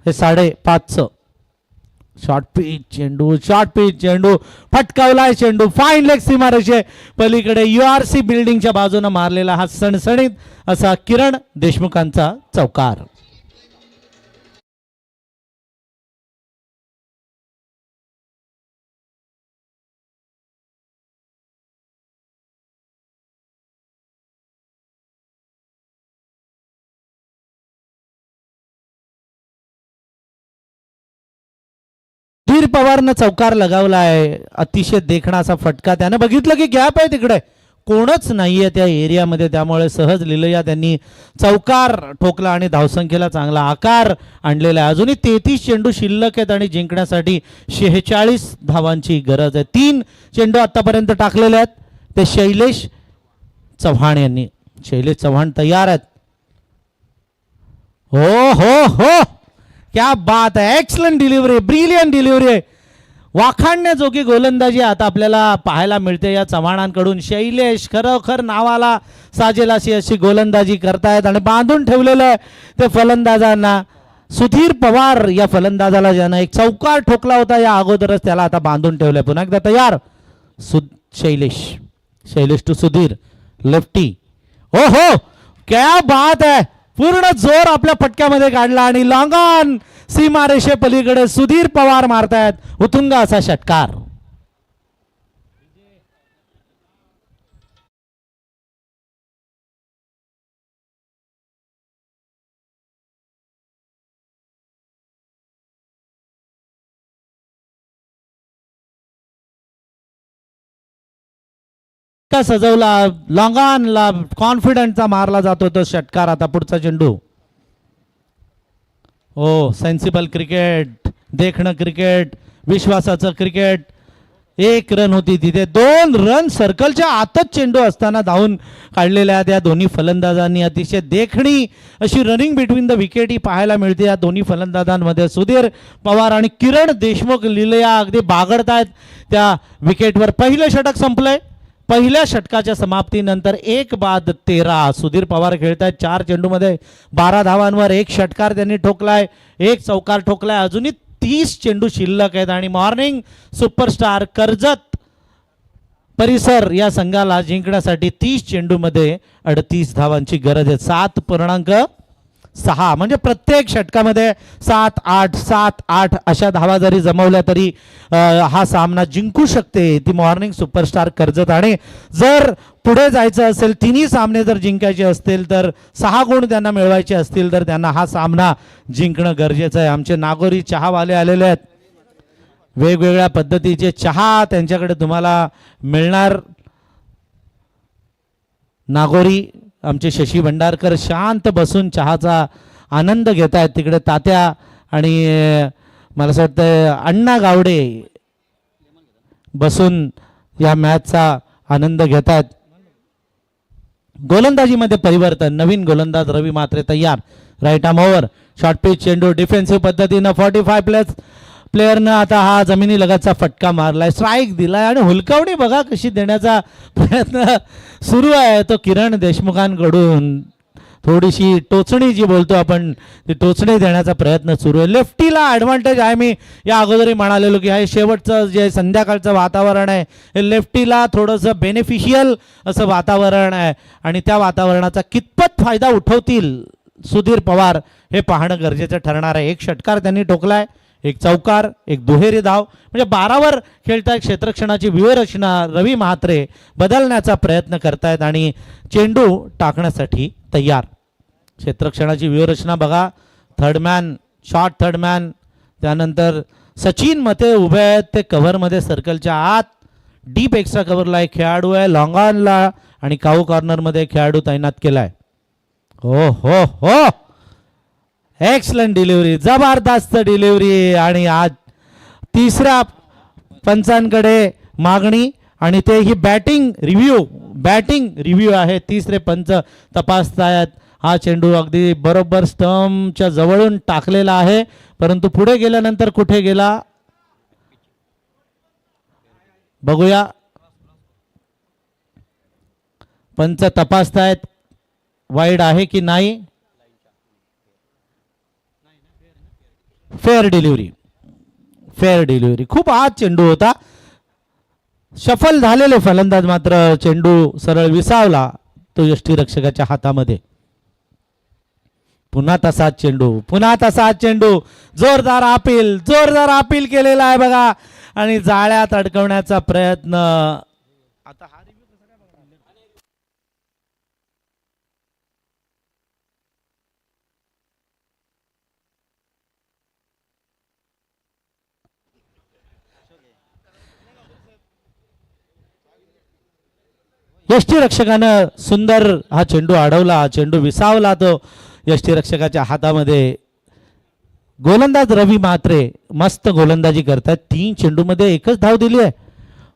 हे 5:30 शॉर्ट पिच चेंडू फटकावलाय. चेंडू फाईन लेग सीमारेषे पलीकडे URC बिल्डिंगच्या बाजूने मारलेला हा सणसणीत असा किरण देशमुखांचा चौकार. धीर पवारनं चौकार लगावलाय. अतिशय देखणा असा फटका. त्यानं बघितलं की गॅप आहे तिकडे कोणच नाहीये त्या एरियामध्ये त्यामुळे सहज लिलया त्यांनी चौकार ठोकला आणि धावसंख्येला चांगला आकार आणलेला आहे. अजूनही 33 चेंडू शिल्लक आहेत आणि जिंकण्यासाठी 46 धावांची गरज आहे. 3 चेंडू आतापर्यंत टाकलेले आहेत ते शैलेश चव्हाण यांनी. शैलेश चव्हाण तयार आहेत. हो हो हो क्या बात है. Excellent delivery brilliant delivery. वाखाणण्याजोगी गोलंदाजी आता आपल्याला पाहायला मिळते या चव्हाणांकडून. शैलेश खरोखर नावाला साजेल अशी गोलंदाजी करतायत आणि बांधून ठेवलेलं ते फलंदाजांना. सुधीर पवार या फलंदाजाला ज्यानं एक चौकार ठोकला होता या अगोदरच त्याला आता बांधून ठेवलंय. पुन्हा एकदा तयार शैलेश टू सुधीर लेफ्टी. हो हो क्या बात है. पूर्ण जोर आपल्या फटक्यामध्ये काढला आणि लॉंग ऑन सीमारेषे पलीकडे सुधीर पवार मारतायत उतुंग असा षटकार. सजवला लॉंग ऑन ला कॉन्फिडंटचा मारला जातो तो षटकार. आता पुढचा चेंडू. ओ सेन्सिबल क्रिकेट देखणं क्रिकेट विश्वासाचं क्रिकेट. 1 रन होती तिथे 2 रन सर्कलच्या आतच चेंडू असताना धावून काढलेल्या त्या दोन्ही फलंदाजांनी. अतिशय देखणी अशी रनिंग बिटवीन द विकेट ही पाहायला मिळते या दोन्ही फलंदाजांमध्ये. सुधीर पवार आणि किरण देशमुख लिलया अगदी बागडतायत त्या विकेटवर. पहिलं षटक संपलंय. पहिल्या षटकाच्या समाप्तीनंतर 1-13 सुधीर पवार खेळतायत. 4 चेंडूमध्ये 12 धावांवर 1 षटकार त्यांनी ठोकलाय. 1 चौकार ठोकलाय. अजूनही 30 चेंडू शिल्लक आहेत आणि मॉर्निंग सुपरस्टार कर्जत परिसर या संघाला जिंकण्यासाठी 30 चेंडूमध्ये 38 धावांची गरज आहे. 7.6 म्हणजे प्रत्येक षटकामध्ये 7-8 अशा धावा जरी जमवल्या तरी हा सामना जिंकू शकते ती मॉर्निंग सुपरस्टार कर्जत. आणि जर पुढे जायचं असेल तिन्ही सामने जर जिंकायचे असतील तर 6 गुण त्यांना मिळवायचे असतील तर त्यांना हा सामना जिंकणं गरजेचं आहे. आमचे नागोरी चहावाले आलेले आहेत. वेगवेगळ्या पद्धतीचे चहा त्यांच्याकडे तुम्हाला मिळणार. नागोरी आमचे शशी भंडारकर शांत बसून चहाचा आनंद घेत आहेत. तिकडे तात्या आणि मला असं वाटतं अण्णा गावडे बसून या मॅचचा आनंद घेत आहेत. गोलंदाजीमध्ये परिवर्तन. नवीन गोलंदाज रवी मात्रे तयार. Right arm over short pitch चेंडू डिफेन्सिव्ह पद्धतीनं 45 प्लेयरनं आता हा जमिनी लगतचा फटका मारलाय. स्ट्राईक दिलाय आणि हुलकावणी बघा कशी देण्याचा प्रयत्न सुरू आहे तो किरण देशमुखांकडून. थोडीशी टोचणी जी बोलतो आपण ती टोचणी देण्याचा प्रयत्न सुरू आहे. लेफ्टीला ॲडव्हान्टेज आहे. मी या अगोदरही म्हणालेलो की हे शेवटचं जे संध्याकाळचं वातावरण आहे हे लेफ्टीला थोडंसं बेनिफिशियल असं वातावरण आहे आणि त्या वातावरणाचा कितपत फायदा उठवतील सुधीर पवार हे पाहणं गरजेचं ठरणार आहे. एक षटकार त्यांनी टोकलाय, एक चौकार, एक दुहेरी धाव, म्हणजे 12वर खेळतायत. क्षेत्ररक्षणाची व्यूहरचना रवी म्हात्रे बदलण्याचा प्रयत्न करतायत आणि चेंडू टाकण्यासाठी तयार. क्षेत्ररक्षणाची व्यूहरचना बघा. थर्डमॅन, शॉर्ट थर्डमॅन, त्यानंतर सचिन मते उभे आहेत ते कव्हरमध्ये सर्कलच्या आत. डीप एक्स्ट्रा कव्हरला एक खेळाडू आहे, लॉंग ऑनला आणि काऊ कॉर्नरमध्ये खेळाडू तैनात केलाय. हो हो हो, एक्सलंट डिलिव्हरी, जबरदस्त डिलिव्हरी. आणि आज तिसऱ्या पंचांकडे मागणी आणि ते ही बॅटिंग रिव्ह्यू आहे. तिसरे पंच तपासतायत. हा चेंडू अगदी बरोबर स्टंपच्या जवळून टाकलेला आहे, परंतु पुढे गेल्यानंतर कुठे गेला बघूया. पंच तपासतायत वाईड आहे की नाही. Fair delivery. खूप आत चेंडू होता. शफल झालेले फलंदाज मात्र चेंडू सरळ विसावला तो यष्टीरक्षकाच्या हातामध्ये. पुन्हा तसाच चेंडू. जोरदार अपील केलेला आहे बघा आणि जाळ्यात अडकवण्याचा प्रयत्न. आता हा रिव्ह्यू कसा काय बघा. यष्टीरक्षकानं सुंदर हा चेंडू अडवला, चेंडू विसावला तो यष्टीरक्षकाच्या हातामध्ये. गोलंदाज रवी म्हात्रे मस्त गोलंदाजी करतात. 3 चेंडूमध्ये एकच धाव दिली आहे.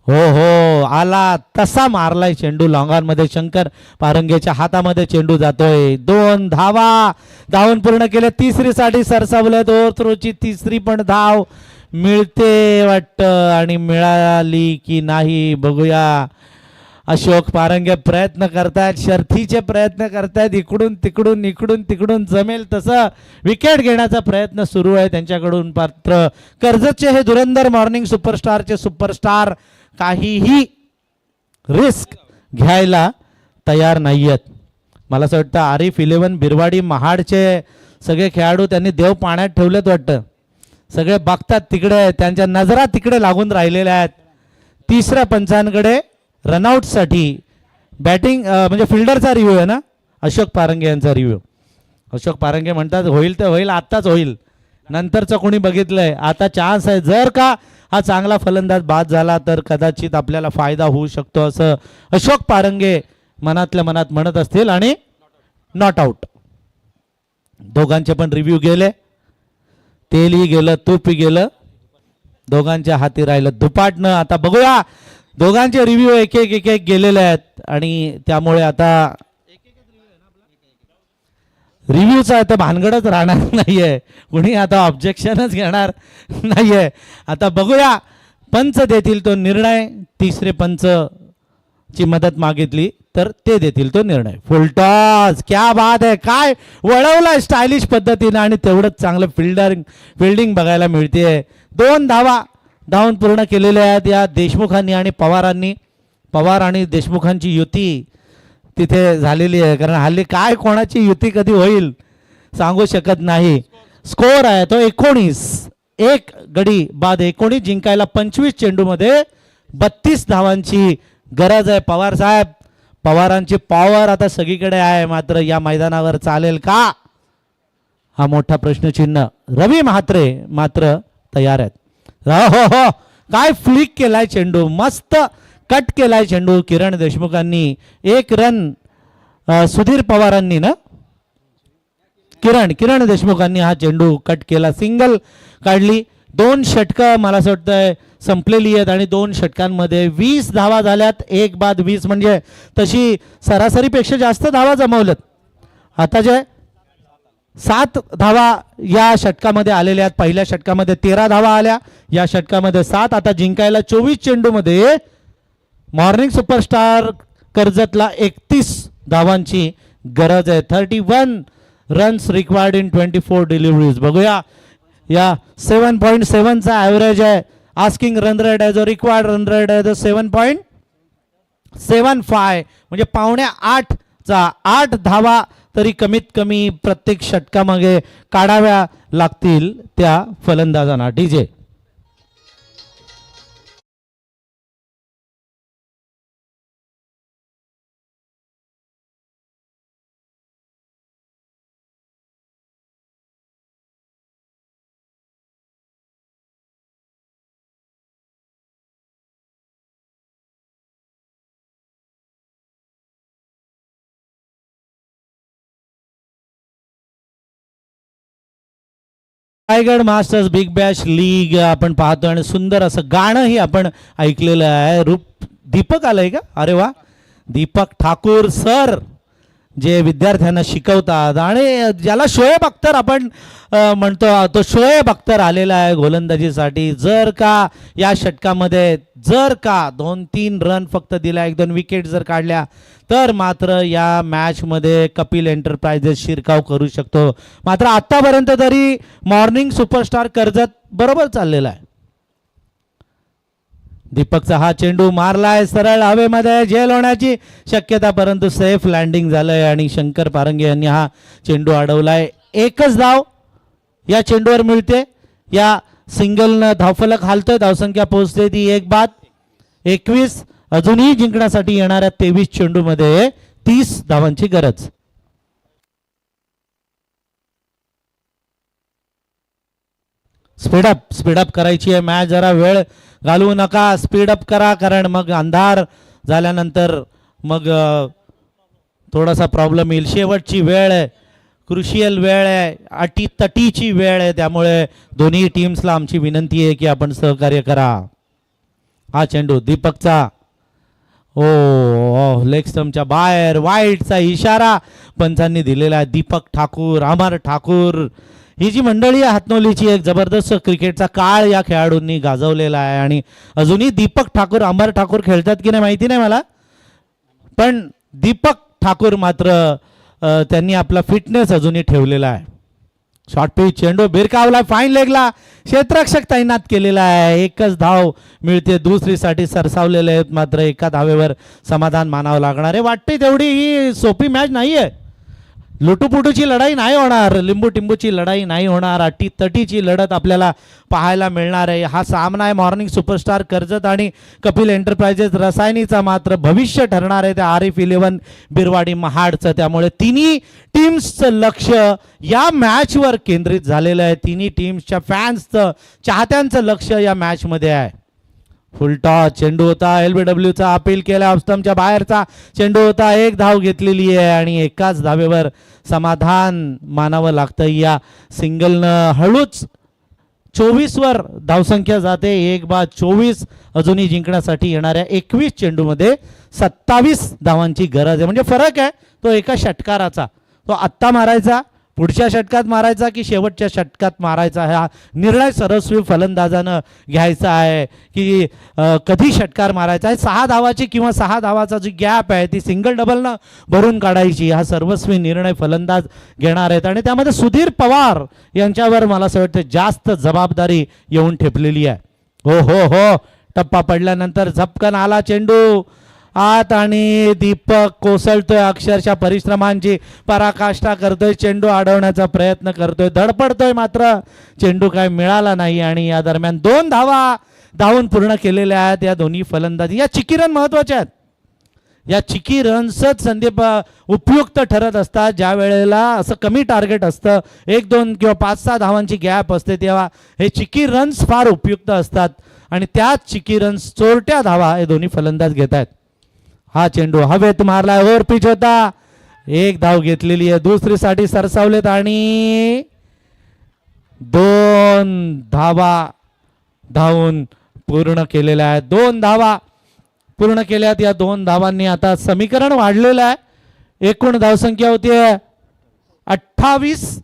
हो हो, आला तसा मारलाय चेंडू लॉंग मध्ये. शंकर पारंगेच्या हातामध्ये चेंडू जातोय. 2 धावा धावून पूर्ण केले. तिसरीसाठी सरसावलं. ओव्हर थ्रोची तिसरी पण धाव मिळते वाटतं आणि मिळाली की नाही बघूया. अशोक पारंगे प्रयत्न करतायत, शर्थीचे प्रयत्न करतायत. इकडून तिकडून जमेल तसं विकेट घेण्याचा प्रयत्न सुरू आहे त्यांच्याकडून. पात्र कर्जतचे हे धुरंधर मॉर्निंग सुपरस्टारचे सुपरस्टार काहीही रिस्क घ्यायला तयार नाहीयेत. मला असं वाटतं आरिफ 11 बिरवाडी महाडचे सगळे खेळाडू त्यांनी देव पाण्यात ठेवलेत वाटतं. सगळे बघतात तिकडे, त्यांच्या नजरा तिकडे लागून राहिलेल्या आहेत. तिसऱ्या पंचांकडे रनआउटसाठी बॅटिंग म्हणजे फिल्डरचा रिव्ह्यू आहे ना, अशोक पारंगे यांचा रिव्ह्यू. अशोक पारंगे म्हणतात होईल तर होईल, आत्ताच होईल, नंतरचं कोणी बघितलंय. आता चान्स आहे. जर का हा चांगला फलंदाज बाद झाला तर कदाचित आपल्याला फायदा होऊ शकतो असं अशोक पारंगे मनातल्या मनात म्हणत असतील. आणि नॉट आउट. दोघांचे पण रिव्ह्यू गेले. तेलही गेलं, तूपही गेलं, दोघांच्या हाती राहिलं धुपाटणं. आता बघूया, दोघांचे रिव्ह्यू एक एक गेलेले आहेत आणि त्यामुळे आता रिव्ह्यूचा आता भानगडच राहणार नाहीये. कुणी आता ऑब्जेक्शनच घेणार नाहीये. आता बघूया पंच देतील तो निर्णय. तिसरे पंच ची मदत मागितली तर ते देतील तो निर्णय. फुलटॉस, क्या बात आहे. काय वळवलाय स्टायलिश पद्धतीने आणि तेवढंच चांगलं फिल्डिंग बघायला मिळते. 2 धावा धावून पूर्ण केलेल्या आहेत या देशमुखांनी आणि पवारांनी. पवार आणि देशमुखांची युती तिथे झालेली आहे, कारण हल्ली काय कोणाची युती कधी होईल सांगू शकत नाही. स्कोअर आहे तो 19. 1 गडी बाद 19 जिंकायला 25 चेंडूमध्ये 32 धावांची गरज आहे. पवार साहेब, पवारांची पॉवर आता सगळीकडे आहे, मात्र या मैदानावर चालेल का हा मोठा प्रश्नचिन्ह. रवी म्हात्रे मात्र तयार आहेत. हो हो, काय फ्लिक केलाय चेंडू, मस्त कट केलाय चेंडू किरण देशमुखांनी. 1 रन सुधीर पवारांनी ना, किरण देशमुखांनी हा चेंडू कट केला, सिंगल काढली. 2 षटकं मला असं वाटतंय संपलेली आहेत आणि 2 षटकांमध्ये 20 धावा झाल्यात. 1 बाद 20 म्हणजे तशी सरासरीपेक्षा जास्त धावा जमवल्यात. आता जे 7 धावा या षटकामध्ये आलेल्या आहेत. पहिल्या षटकामध्ये 13 धावा आल्या, या षटकामध्ये 7. आता जिंकायला 24 चेंडूमध्ये मॉर्निंग सुपरस्टार कर्जतला 31 धावांची गरज आहे. 31 रन्स रिक्वायर्ड इन 24 डिलिव्हरीज. बघूया या 7.7चा ॲव्हरेज आहे. आस्किंग रन रेट आहे जो रिक्वायर्ड रन रेट आहे तो 7.75 म्हणजे 7.5चा 8 धावा तरी कमीत कमी प्रत्येक षटकामागे काढाव्या लागतील त्या फलंदाजांना. DJ Raigad masters big bash league आपण पाहतो आणि सुंदर असं गाणंही आपण ऐकलेलं आहे. दीपक आलंय का? अरे वा, दीपक ठाकूर सर जे विद्यार्थ्यांना शिकवतात आणि ज्याला शोएब अख्तर आपण म्हणतो तो शोएब अख्तर आलेला आहे गोलंदाजीसाठी. जर का या षटकामध्ये जर का 2-3 रन फक्त दिला, 1-2 विकेट जर काढल्या तर मात्र या मॅचमध्ये कपिल एंटरप्राइजेस शिरकाव करू शकतो. मात्र आतापर्यंत तरी मॉर्निंग सुपरस्टार कर्जत बरोबर चाललेला आहे. दीपकचा हा चेंडू मारलाय सरळ हवेमध्ये, झेल होण्याची शक्यता परंतु सेफ लँडिंग झालंय आणि शंकर पारंगे यांनी हा चेंडू अडवलाय. एकच धाव या चेंडूवर मिळते. या सिंगलनं धावफलक हालतोय, धावसंख्या पोहोचते ती 1-21. अजूनही जिंकण्यासाठी येणाऱ्या 23 चेंडूमध्ये 30 धावांची गरज. स्पीडअप करायची आहे मॅच. जरा वेळ घालवू नका, स्पीडअप करा कारण मग अंधार झाल्यानंतर मग थोडासा प्रॉब्लेम येईल. शेवटची वेळ आहे, क्रुशियल वेळ आहे, अटीतटीची वेळ आहे, त्यामुळे दोन्ही टीम्सला आमची विनंती आहे की आपण सहकार्य करा. हा चेंडू दीपकचा लेग स्टंपच्या बाहेर, वाईटचा इशारा पंचांनी दिलेला आहे. दीपक ठाकूर, अमर ठाकूर ही जी मंडळी आहे हातनोलीची, एक जबरदस्त क्रिकेटचा काळ या खेळाडूंनी गाजवलेला आहे आणि अजूनही दीपक ठाकूर, अमर ठाकूर खेळतात की नाही माहिती नाही मला, पण दीपक ठाकूर मात्र त्यांनी आपला फिटनेस अजूनही ठेवलेला आहे. शॉर्ट पिच चेंडू भिरकावला, फाईन लेगला क्षेत्ररक्षक तैनात केलेला आहे. एकच धाव मिळते, दुसरीसाठी सरसावलेले आहेत मात्र एका धावेवर समाधान मानावं लागणार आहे. वाटते तेवढी ही सोपी मॅच नाही आहे. लुटूपुटूची लढाई नाही होणार, लिंबू टिंबूची लढाई नाही होणार, अटीतटीची लढत आपल्याला पाहायला मिळणार आहे. हा सामना आहे मॉर्निंग सुपरस्टार कर्जत आणि कपिल एंटरप्राइजेस रसायनीचा मात्र भविष्य ठरणार आहे त्या आरिफ 11 बिरवाडी महाडचं. त्यामुळे तिन्ही टीम्सचं लक्ष या मॅचवर केंद्रित झालेलं आहे. तिन्ही टीम्सच्या फॅन्सचं, चाहत्यांचं लक्ष या मॅचमध्ये आहे. फुलटॉस चेंडू होता, LBWचा अपील केला, ऑफस्टंपच्या बाहेरचा चेंडू होता, एक धाव घेतलेली आहे आणि एकाच धावेवर समाधान मानावं लागतं. या सिंगलनं हळूच 24 वर धावसंख्या जाते. 1-24 अजूनही जिंकण्यासाठी येणाऱ्या 21 चेंडूमध्ये 27 धावांची गरज आहे. म्हणजे फरक आहे तो एका षटकाराचा. तो आत्ता मारायचा, पुढच्या षटकात मारायचा की शेवटच्या षटकात मारायचा, हा निर्णय सर्वस्वी फलंदाजानं घ्यायचा आहे की कधी षटकार मारायचा आहे. 6 धावाची किंवा 6 धावाचा जी गॅप आहे ती सिंगल डबलनं भरून काढायची, हा सर्वस्वी निर्णय फलंदाज घेणार आहेत. आणि त्यामध्ये सुधीर पवार यांच्यावर मला असं वाटतं जास्त जबाबदारी येऊन ठेपलेली आहे. हो टप्पा पडल्यानंतर झपकन आला चेंडू आत आणि दीपक कोसळतोय, अक्षरशः परिश्रमांची पराकाष्ठा करतोय, चेंडू अडवण्याचा प्रयत्न करतोय, धडपडतोय मात्र चेंडू काय मिळाला नाही. आणि या दरम्यान 2 धावा धावून पूर्ण केलेल्या आहेत या दोन्ही फलंदाजी. या चिकी रन महत्वाच्या आहेत. या चिकी रन्सच संदीप उपयुक्त ठरत असतात. ज्या वेळेला असं कमी टार्गेट असतं, 1-2 किंवा 5-6 धावांची गॅप असते, तेव्हा हे चिकी रन्स फार उपयुक्त असतात आणि त्याच चिकी रन्स, चोरट्या धावा हे दोन्ही फलंदाज घेत आहेत. हा चेंडू हवेत मारलाय, ओव्हर पिच होता, एक धाव घेतलेली आहे, दुसरीसाठी सरसावलेत आणि 2 धावा धावून पूर्ण केलेल्या आहेत. 2 धावा पूर्ण केल्यात. या 2 धावांनी आता समीकरण वाढलेलं आहे. एकूण धावसंख्या होती 28.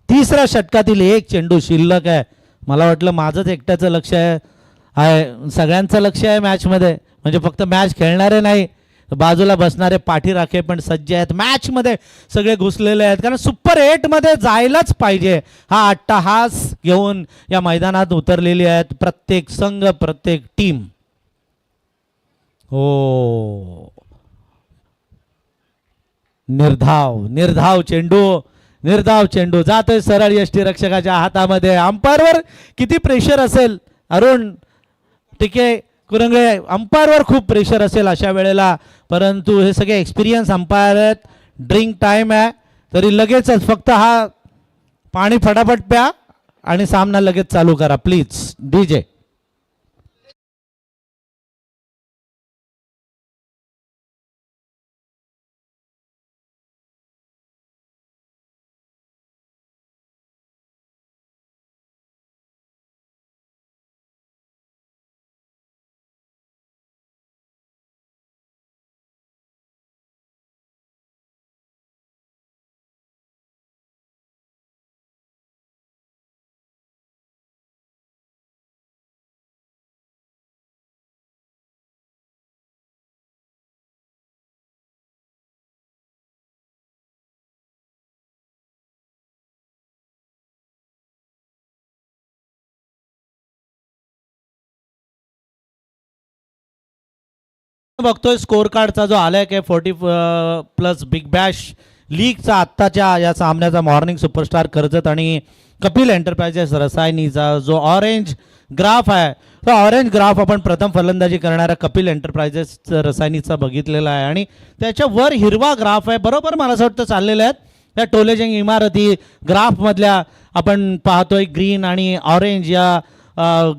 तिसऱ्या षटकातील एक चेंडू शिल्लक आहे. मला वाटलं माझंच एकट्याचं लक्ष आहे, सगळ्यांचं लक्ष आहे मॅचमध्ये, म्हणजे फक्त मॅच खेळणारे नाही, बाजूला बसणारे पाठीराखे पण सज्ज आहेत, मॅच मध्ये सगळे घुसलेले आहेत, कारण सुपर 8 मध्ये जायलाच पाहिजे हा अट्टहास घेऊन या मैदानात उतरलेली आहेत प्रत्येक संघ, प्रत्येक टीम. हो, निर्धाव चेंडू जातोय सरळ यष्टीरक्षकाच्या हातामध्ये. अंपायरवर किती प्रेशर असेल अरुण टिके कुरंगळे, अंपायरवर खूप प्रेशर असेल अशा वेळेला, परंतु हे सगळे एक्सपिरियन्स अंपायर आहेत. ड्रिंक टाइम आहे तरी लगेचच फक्त हा पाणी फटाफट प्या आणि सामना लगेच चालू करा प्लीज डीजे. बघतोय स्कोर कार्डचा जो आलाय काय 40+ बिग बॅश लीगचा आत्ताच्या या सामन्याचा मॉर्निंग सुपरस्टार कर्जत आणि कपिल एंटरप्राइजेस रसायनीचा जो ऑरेंज ग्राफ आहे, तो ऑरेंज ग्राफ आपण प्रथम फलंदाजी करणाऱ्या कपिल एंटरप्राइजेस रसायनीचा बघितलेला आहे आणि त्याच्यावर हिरवा ग्राफ आहे. बरोबर मला असं वाटतं चाललेले आहेत त्या टोलेजंग इमारती ग्राफमधल्या आपण पाहतोय. ग्रीन आणि ऑरेंज या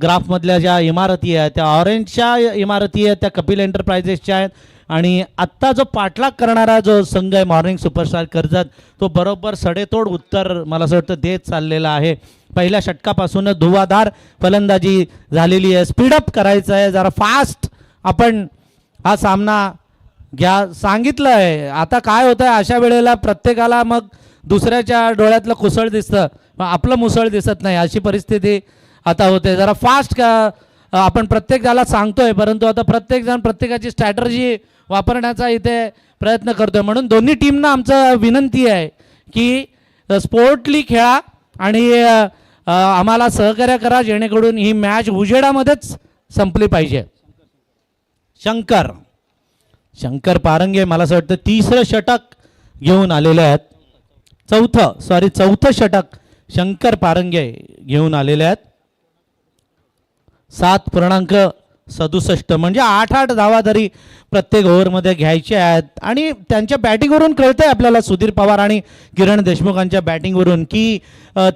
ग्राफमधल्या ज्या इमारती आहेत त्या ऑरेंजच्या इमारती आहेत, त्या कपिल एंटरप्राइजेसच्या आहेत. आणि आत्ता जो पाठलाग करणारा जो संघ आहे मॉर्निंग सुपरस्टार कर्जत, तो बरोबर सडेतोड उत्तर मला असं वाटतं देत चाललेला आहे. पहिल्या षटकापासून धुवाधार फलंदाजी झालेली आहे. स्पीडअप करायचं आहे, जरा फास्ट आपण हा सामना घ्या सांगितलं आहे. आता काय होतं आहे अशा वेळेला प्रत्येकाला मग दुसऱ्याच्या डोळ्यातलं कुसळ दिसतं, आपलं मुसळ दिसत नाही, अशी परिस्थिती आता होते. जरा फास्ट का आपण प्रत्येकाला सांगतोय, परंतु आता प्रत्येकजण प्रत्येकाची स्ट्रॅटर्जी वापरण्याचा इथे प्रयत्न करतोय. म्हणून दोन्ही टीमना आमचं विनंती आहे की स्पोर्टली खेळा आणि आम्हाला सहकार्य करा, जेणेकरून ही मॅच उजेडामध्येच संपली पाहिजे. शंकर पारंगे मला असं वाटतं तिसरं षटक घेऊन आलेले आहेत, चौथं षटक शंकर पारंगे घेऊन आलेले आहेत. 7.67 म्हणजे 8 धावा तरी प्रत्येक ओव्हरमध्ये घ्यायचे आहेत. आणि त्यांच्या बॅटिंगवरून कळतंय आपल्याला, सुधीर पवार आणि किरण देशमुखांच्या बॅटिंगवरून, की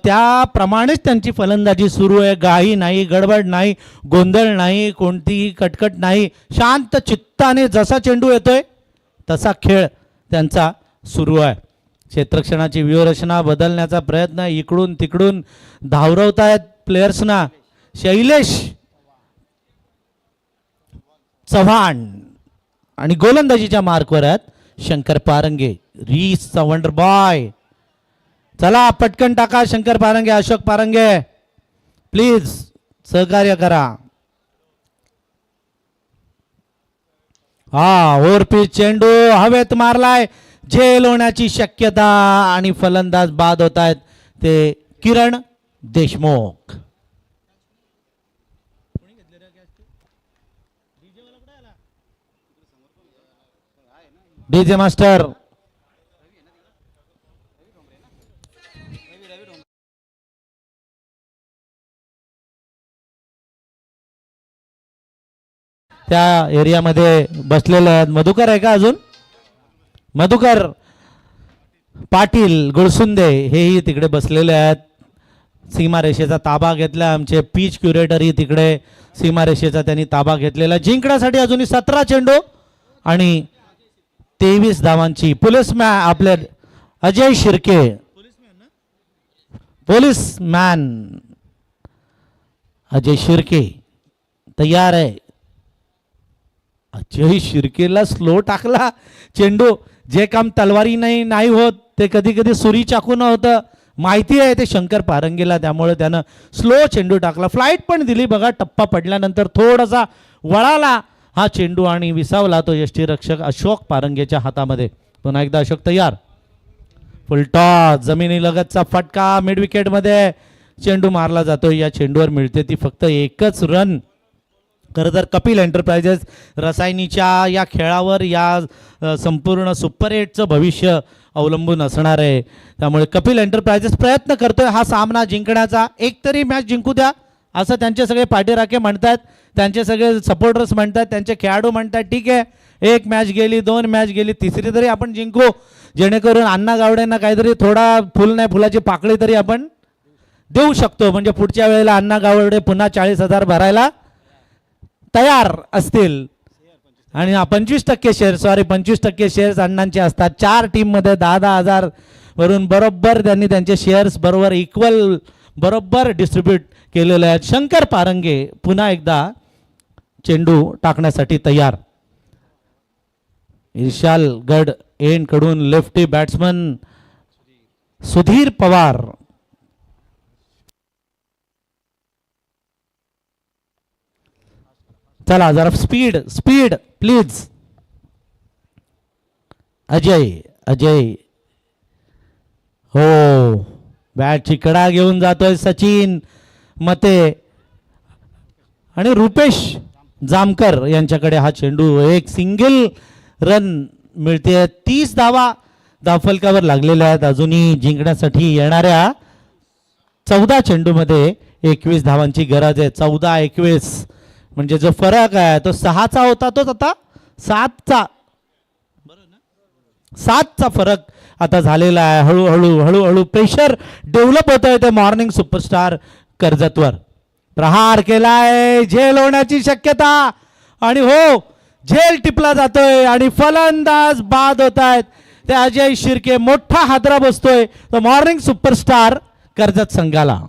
त्याप्रमाणेच त्यांची फलंदाजी सुरू आहे. घाई नाही, गडबड नाही, गोंधळ नाही, कोणतीही कटकट नाही, शांत चित्ताने जसा चेंडू येतोय तसा खेळ त्यांचा सुरू आहे. क्षेत्ररक्षणाची व्यूहरचना बदलण्याचा प्रयत्न इकडून तिकडून धावरवतायत प्लेयर्सना. शैलेश चव्हाण आणि गोलंदाजीच्या मार्कवर आहेत शंकर पारंगे. रीसचा वंडर बॉय, चला पटकन टाका शंकर पारंगे, अशोक पारंगे प्लीज सहकार्य करा. ओव्हरपिच चेंडू हवेत मारलाय, झेल होण्याची शक्यता आणि फलंदाज बाद होत आहेत ते किरण देशमुख. डीजे मास्टर त्या एरियामध्ये बसलेले आहेत. मधुकर आहे का अजून? मधुकर पाटील गुळसुंदे हेही तिकडे बसलेले आहेत. सीमारेषेचा ताबा घेतला, आमचे पीच क्युरेटरही तिकडे सीमारेषेचा त्यांनी ताबा घेतलेला. जिंकण्यासाठी अजूनही 17 चेंडू आणि 23 धावांची पोलीसमॅन आपले अजय शिर्के, पोलीसमॅन अजय शिर्के तयार आहे. अजय शिर्केला स्लो टाकला चेंडू. जे काम तलवारी नाही होत ते कधी कधी सुरी चाकून होतं, माहिती आहे ते शंकर पारंगेला, त्यामुळे त्यानं स्लो चेंडू टाकला. फ्लाईट पण दिली बघा, टप्पा पडल्यानंतर थोडासा वळाला हा चेंडू आणि विसावला तो यष्टीरक्षक अशोक पारंगेच्या हातामध्ये. पुन्हा एकदा अशोक तयार. फुलटॉस जमिनी लगतचा फटका मिड विकेट मध्ये चेंडू मारला जातो. या चेंडूवर मिळते ती फक्त एकच रन. खरं तर कपिल एंटरप्राइजेस रसायनीच्या या खेळावर या संपूर्ण सुपर 8चं भविष्य अवलंबून असणार आहे. त्यामुळे कपिल एंटरप्राइजेस प्रयत्न करतोय हा सामना जिंकण्याचा. एक तरी मॅच जिंकू द्या असं त्यांचे सगळे पाठीराखे म्हणतात, त्यांचे सगळे सपोर्टर्स म्हणतात, त्यांचे खेळाडू म्हणतात. ठीक आहे, एक मॅच गेली, 2 मॅच गेली, तिसरी तरी आपण जिंकू, जेणेकरून अण्णा गावडेंना काहीतरी थोडा फुल नाही फुलाची पाकळी तरी आपण देऊ शकतो. म्हणजे पुढच्या वेळेला अण्णा गावडे पुन्हा 40,000 भरायला तयार असतील. आणि 25% शेअर 25% शेअर्स अण्णांचे असतात. 4 टीममध्ये 10,000 वरून बरोबर त्यांनी त्यांचे शेअर्स बरोबर इक्वल बरोबर डिस्ट्रीब्यूट केलेले आहेत. शंकर पारंगे पुन्हा एकदा चेंडू टाकण्यासाठी तयार. इर्शाल गड एंड कडून लेफ्टी बॅट्समन सुधीर पवार. चला जरा speed speed please. Ajay Ajay हो बॅटची कडा घेऊन जातोय सचिन मते आणि रुपेश जामकर यांच्याकडे हा चेंडू. एक सिंगल रन मिळते. 30 धावा धावफलकावर लागलेल्या आहेत. अजूनही जिंकण्यासाठी येणाऱ्या 14 चेंडूमध्ये 21 धावांची गरज आहे. 14-21 म्हणजे जो फरक आहे तो 6चा होता, तोच आता 7चा फरक आता झालेला आहे. हळूहळू हळूहळू प्रेशर डेव्हलप होत आहे ते मॉर्निंग सुपरस्टार कर्जतवर. प्रहार केलाय, झेल होण्याची शक्यता आणि हो झेल टिपला जातोय आणि फलंदाज बाद होत आहेत. ते अजय शिर्के. मोठा हादरा बसतोय तो मॉर्निंग सुपरस्टार कर्जत संघाला.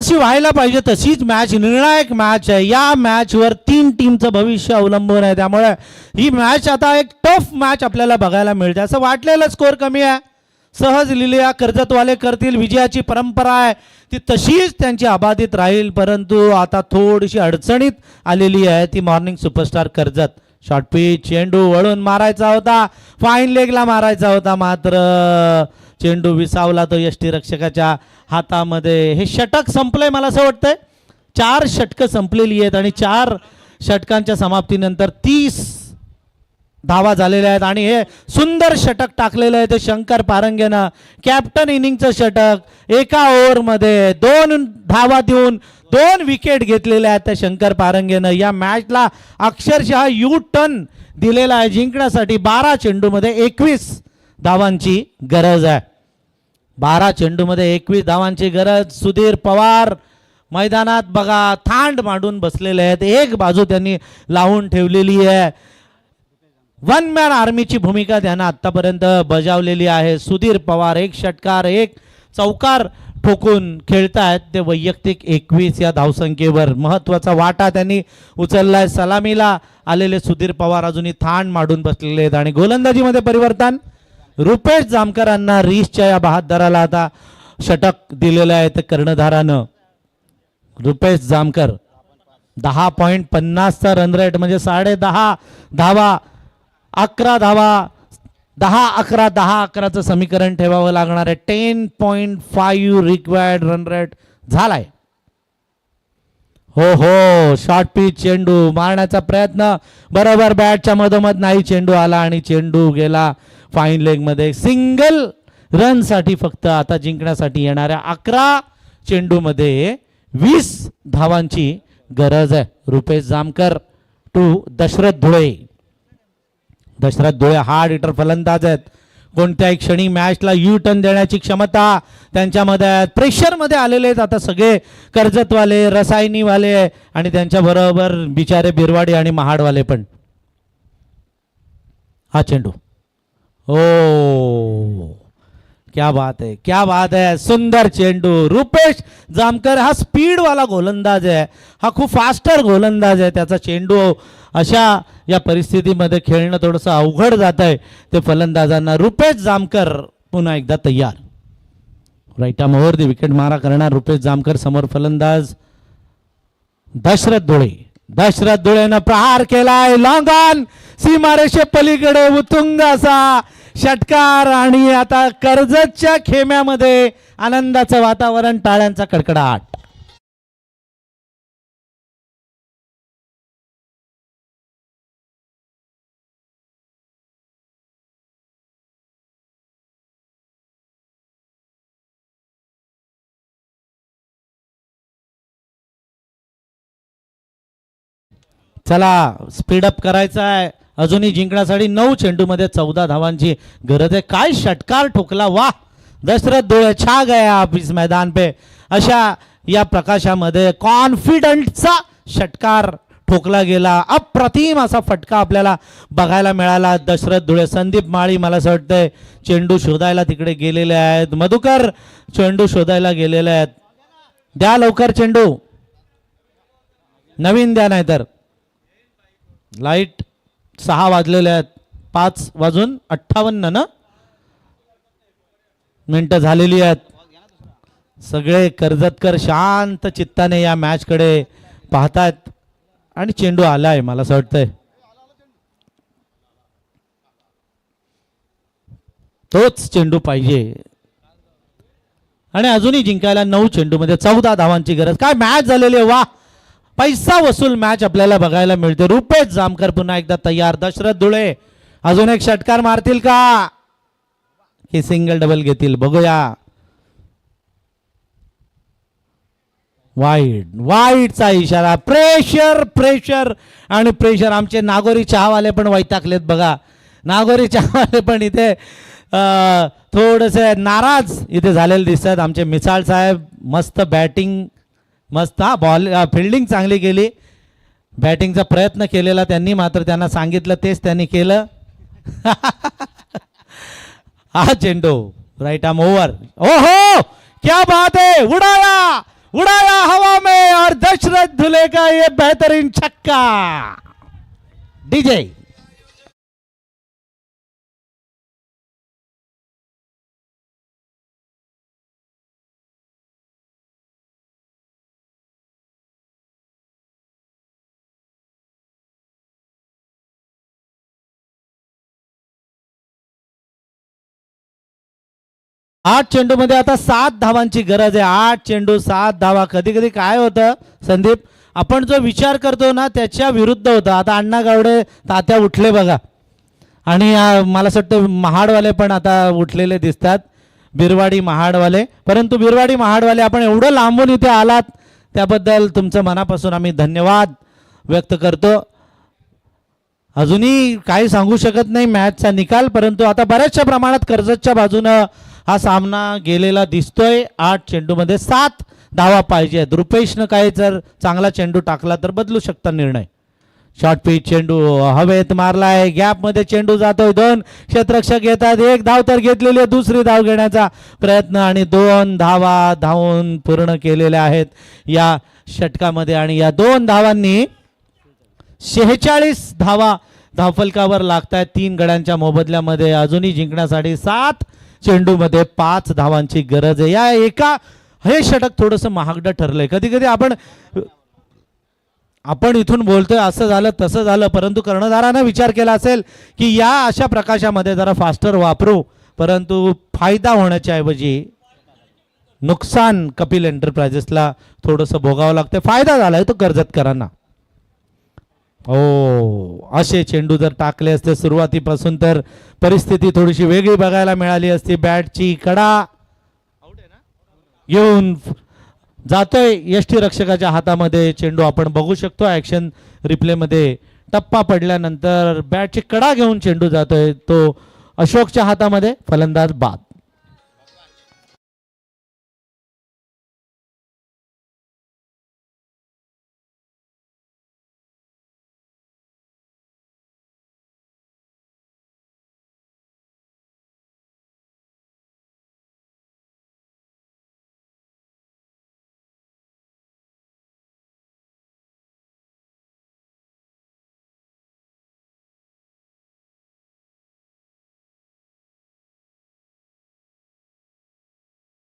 अशी व्हायला पाहिजे तशीच मॅच, निर्णायक मॅच आहे. या मॅचवर 3 टीमचं भविष्य अवलंबून आहे. त्यामुळे ही मॅच आता एक टफ मॅच आपल्याला बघायला मिळते. असं वाटलेलं स्कोर कमी आहे, सहज लिहिल्या कर्जतवाले करतील, विजयाची परंपरा आहे ती तशीच त्यांची अबाधित राहील. परंतु आता थोडीशी अडचणीत आलेली आहे ती morning superstar Karjat. Short pitch चेंडू वळून मारायचा होता, फाईन लेगला मारायचा होता, मात्र चेंडू विसावला तो यष्टीरक्षकाच्या हातामध्ये. हे षटक संपलंय मला असं वाटतंय. 4 षटकं संपलेली आहेत आणि 4 षटकांच्या समाप्तीनंतर 30 धावा झालेल्या आहेत. आणि हे सुंदर षटक टाकलेलं आहे ते शंकर पारंगेनं. कॅप्टन इनिंगचं षटक. एका ओव्हरमध्ये 2 धावा देऊन 2 विकेट घेतलेल्या आहेत त्या शंकर पारंगेनं. या मॅचला अक्षरशः यू टर्न दिलेला आहे जिंकण्यासाठी. 12 चेंडूमध्ये 21 धावांची गरज आहे. 12 चेंडूमध्ये 21 धावांची गरज. सुधीर पवार मैदानात बघा थांड मांडून बसलेले आहेत. एक बाजू त्यांनी लावून ठेवलेली आहे. 1 मॅन आर्मीची भूमिका त्यानं आतापर्यंत बजावलेली आहे. सुधीर पवार 1 षटकार 1 चौकार ठोकून खेळतायत. ते वैयक्तिक 21 या धावसंख्येवर महत्वाचा वाटा त्यांनी उचललाय. सलामीला आलेले सुधीर पवार अजूनही थांड मांडून बसलेले आहेत. आणि गोलंदाजीमध्ये परिवर्तन. रुपेश जामकरांना रीसच्या या बहादराला आता षटक दिलेलं आहे ते कर्णधारानं. रुपेश जामकर 10.50चा रन रेट म्हणजे 10.5 धावा 11 धावा 10-11 10-11चं समीकरण ठेवावं लागणार आहे. 10.5 रिक्वायर्ड रन रेट झालाय. हो हो शॉर्ट पिच चेंडू मारण्याचा प्रयत्न बरोबर बॅटच्या मधोमध नाही चेंडू आला आणि चेंडू गेला फाईन लेग मध्ये. सिंगल रन साठी फक्त आता जिंकण्यासाठी येणाऱ्या 11 चेंडूमध्ये 20 धावांची गरज आहे. Rupesh Jamkar to Dashrath Dhule. Dashrath Dhule hard hitter फलंदाज आहेत. कोणत्याही क्षणी मॅचला यू टर्न देण्याची क्षमता त्यांच्यामध्ये आहे. प्रेशरमध्ये आलेले आहेत आता सगळे कर्जतवाले, रसायनीवाले आणि त्यांच्याबरोबर बिचारे बिरवाडी आणि महाडवाले पण. हा चेंडू, ओ क्या बात है, क्या बात है, सुंदर चेंडू. रुपेश जामकर हा स्पीड वाला गोलंदाज आहे, हा खूप फास्टर गोलंदाज आहे. त्याचा चेंडू अशा या परिस्थितीमध्ये खेळणं थोडंसं अवघड जात आहे ते फलंदाजांना. रुपेश जामकर पुन्हा एकदा तयार. Right arm over the wicket मारा करणार रुपेश जामकर. समोर फलंदाज दशरथ धुळे. दशरथ धुळेनं प्रहार केलाय, लॉंग ऑन, सीमारेषे पलीकडे उतुंग असा षटकार. आणि आता कर्जतच्या खेम्यामध्ये आनंदाचं वातावरण, टाळ्यांचा कडकडाट. चला स्पीडअप करायचा आहे अजूनही जिंकण्यासाठी. 9 चेंडूमध्ये 14 धावांची गरज आहे. काय षटकार ठोकला, वाह. दशरथ धुळे छा गया आप इस मैदान पे. अशा या प्रकाशामध्ये कॉन्फिडंटचा षटकार ठोकला गेला. अप्रतिम असा फटका आपल्याला बघायला मिळाला. दशरथ धुळे, संदीप माळी मला असं वाटतंय चेंडू शोधायला तिकडे गेलेले आहेत. मधुकर चेंडू शोधायला गेलेले आहेत. द्या लवकर चेंडू, नवीन द्या नाहीतर. लाईट 6 वाजलेले आहेत, 5:58 मिनिटं झालेली आहेत. सगळे कर्जतकर शांत चित्ताने या मॅचकडे पाहतात आणि चेंडू आलाय मला असं वाटतंय. तोच चेंडू पाहिजे आणि अजूनही जिंकायला 9 चेंडूमध्ये 14 धावांची गरज. काय मॅच झालेली आहे, वा. पैसा वसूल मॅच आपल्याला बघायला मिळते. रुपेश जामकर पुन्हा एकदा तयार. दशरथ धुळे अजून एक षटकार मारतील का की सिंगल डबल घेतील, बघूया. वाईड, वाईडचा इशारा. प्रेशर, प्रेशर आणि प्रेशर. आमचे नागोरी चहावाले पण वैतागलेत बघा. नागोरी चहावाले पण इथे थोडेसे नाराज इथे झालेले दिसतात. आमचे मिसाळ साहेब मस्त बॅटिंग, मस्त. हा बॉल, फिल्डिंग चांगली केली, बॅटिंगचा प्रयत्न केलेला त्यांनी, मात्र त्यांना सांगितलं तेच त्यांनी केलं. हा चेंडू राइट आर्म ओवर. ओहो क्या बात है, उड़ाया उड़ाया हवा में और दशरथ धुले का ये बेहतरीन छक्का. डीजे 8 चेंडूमध्ये आता 7 धावांची गरज आहे. 8 चेंडू 7 धावा. कधी कधी काय होतं संदीप, आपण जो विचार करतो ना त्याच्या विरुद्ध होतं. आता अण्णा गावडे तात्या उठले बघा आणि मला असं वाटतं महाडवाले पण आता उठलेले दिसतात, बिरवाडी महाडवाले. परंतु बिरवाडी महाडवाले आपण एवढं लांबून इथे आलात त्याबद्दल तुमचं मनापासून आम्ही धन्यवाद व्यक्त करतो. अजूनही काही सांगू शकत नाही मॅचचा निकाल, परंतु आता बऱ्याचशा प्रमाणात कर्जतच्या बाजूनं हा सामना गेलेला दिसतोय. 8 चेंडूमध्ये 7 धावा पाहिजेत. रुपेशनं काय जर चांगला चेंडू टाकला तर बदलू शकता निर्णय. शॉर्ट पिच चेंडू हवेत मारलाय, गॅपमध्ये चेंडू जातोय. 2 क्षेत्ररक्षक येतात. 1 धाव तर घेतलेली आहे, दुसरी धाव घेण्याचा प्रयत्न आणि 2 धावा धावून पूर्ण केलेल्या आहेत या षटकामध्ये. आणि या 2 धावांनी 46 धावा धावफलकावर लागतायत 3 गड्यांच्या मोबदल्यामध्ये. अजूनही जिंकण्यासाठी 7 चेंडूमध्ये 5 धावांची गरज आहे. या हे षटक थोडंसं महागडं ठरलंय. कधी कधी आपण इथून बोलतोय असं झालं तसं झालं, परंतु कर्णधारानं विचार केला असेल की या अशा प्रकाशामध्ये जरा फास्टर वापरू, परंतु फायदा होण्याच्या ऐवजी नुकसान कपिल एंटरप्राइजेसला थोडंसं भोगावं लागतं. फायदा झालाय तो कर्जतकरांना. हो, असे चेंडू जर टाकले असते सुरुवातीपासून तर परिस्थिती थोडीशी वेगळी बघायला मिळाली असती. बॅटची कडा घेऊन जातोय यष्टी रक्षकाच्या हातामध्ये चेंडू. आपण बघू शकतो ॲक्शन रिप्लेमध्ये, टप्पा पडल्यानंतर बॅटची कडा घेऊन चेंडू जातोय. तो अशोकच्या हातामध्ये, फलंदाज बाद.